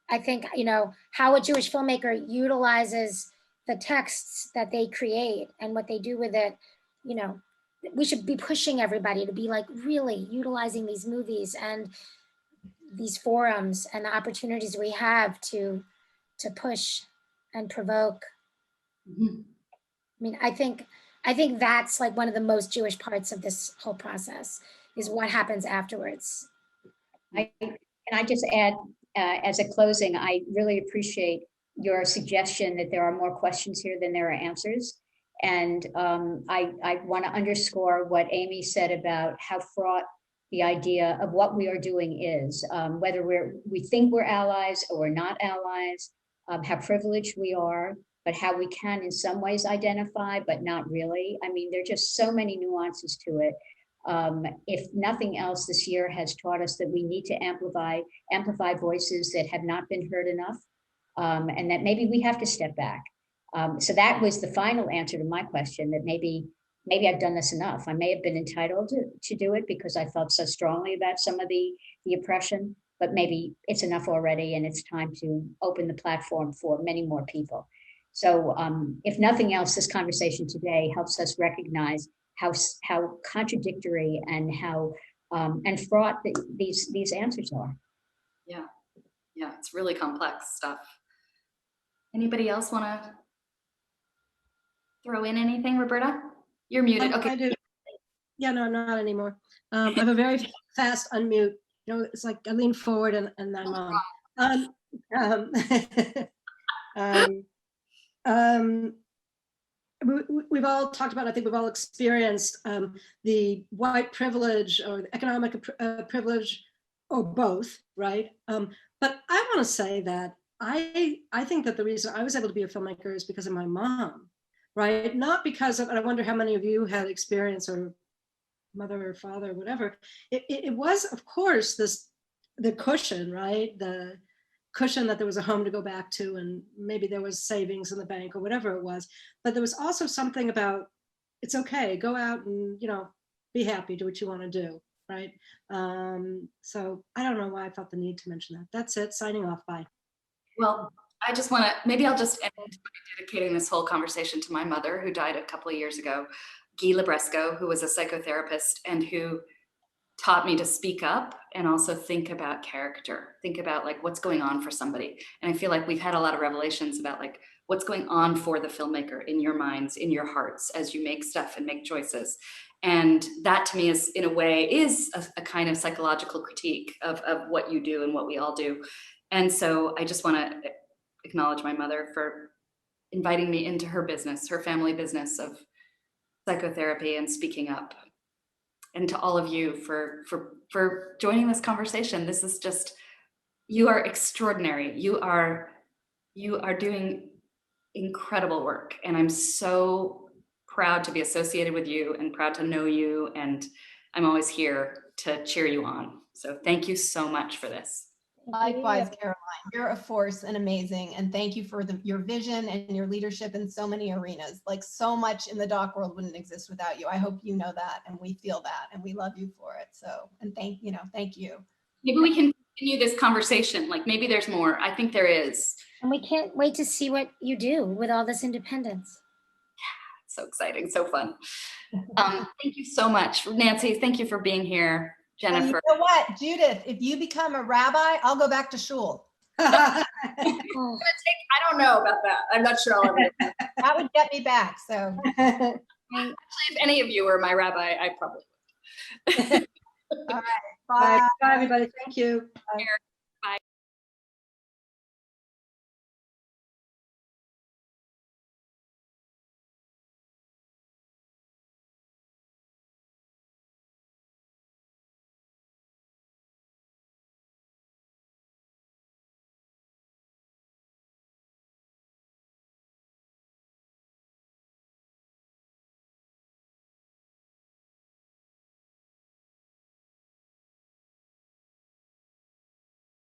I think, you know, how a Jewish filmmaker utilizes the texts that they create and what they do with it, you know, we should be pushing everybody to be like really utilizing these movies and these forums and the opportunities we have to push and provoke. Mm-hmm. I mean, I think that's like one of the most Jewish parts of this whole process is what happens afterwards. Can I just add, as a closing, I really appreciate your suggestion that there are more questions here than there are answers. And I want to underscore what Amy said about how fraught the idea of what we are doing is, whether we think we're allies or we're not allies, how privileged we are, but how we can in some ways identify, but not really. I mean, there are just so many nuances to it. If nothing else, this year has taught us that we need to amplify voices that have not been heard enough, and that maybe we have to step back. So that was the final answer to my question, that maybe I've done this enough. I may have been entitled to do it because I felt so strongly about some of the oppression, but maybe it's enough already and it's time to open the platform for many more people. So if nothing else, this conversation today helps us recognize how contradictory and how and fraught these answers are. Yeah, it's really complex stuff. Anybody else want to throw in anything, Roberta? You're muted. Okay. I do. Yeah, no, not anymore. I have a very fast unmute. You know, it's like I lean forward and I'm on. we've all talked about, I think we've all experienced the white privilege or the economic privilege, or both, right? But I want to say that I think that the reason I was able to be a filmmaker is because of my mom, right? Not because of, and I wonder how many of you had experience, or mother or father, or whatever. It was, of course, the cushion, right? The cushion that there was a home to go back to, and maybe there was savings in the bank or whatever it was. But there was also something about, it's okay, go out and, you know, be happy, do what you want to do, right? So I don't know why I felt the need to mention that. That's it, signing off, bye. Well, I just want to, maybe I'll just end by dedicating this whole conversation to my mother, who died a couple of years ago, Libresco, who was a psychotherapist and who taught me to speak up and also think about character, think about like what's going on for somebody. And I feel like we've had a lot of revelations about like what's going on for the filmmaker in your minds, in your hearts, as you make stuff and make choices. And that to me is, in a way, is a kind of psychological critique of what you do and what we all do. And so I just want to acknowledge my mother for inviting me into her business, her family business of psychotherapy and speaking up. And to all of you for joining this conversation. This is just, you are extraordinary. You are doing incredible work. And I'm so proud to be associated with you and proud to know you. And I'm always here to cheer you on. So thank you so much for this. Likewise, Caroline, you're a force and amazing. And thank you for your vision and your leadership in so many arenas. Like, so much in the doc world wouldn't exist without you. I hope you know that, and we feel that, and we love you for it. So, and thank you. Maybe we can continue this conversation. Like maybe there's more. I think there is. And we can't wait to see what you do with all this independence. So exciting, so fun. Thank you so much. Nancy, thank you for being here. Jennifer. And you know what, Judith, if you become a rabbi, I'll go back to shul. I don't know about that. I'm not sure I'll ever. That would get me back. So actually, if any of you were my rabbi, I probably would. All right. Bye, everybody. Thank you. Bye.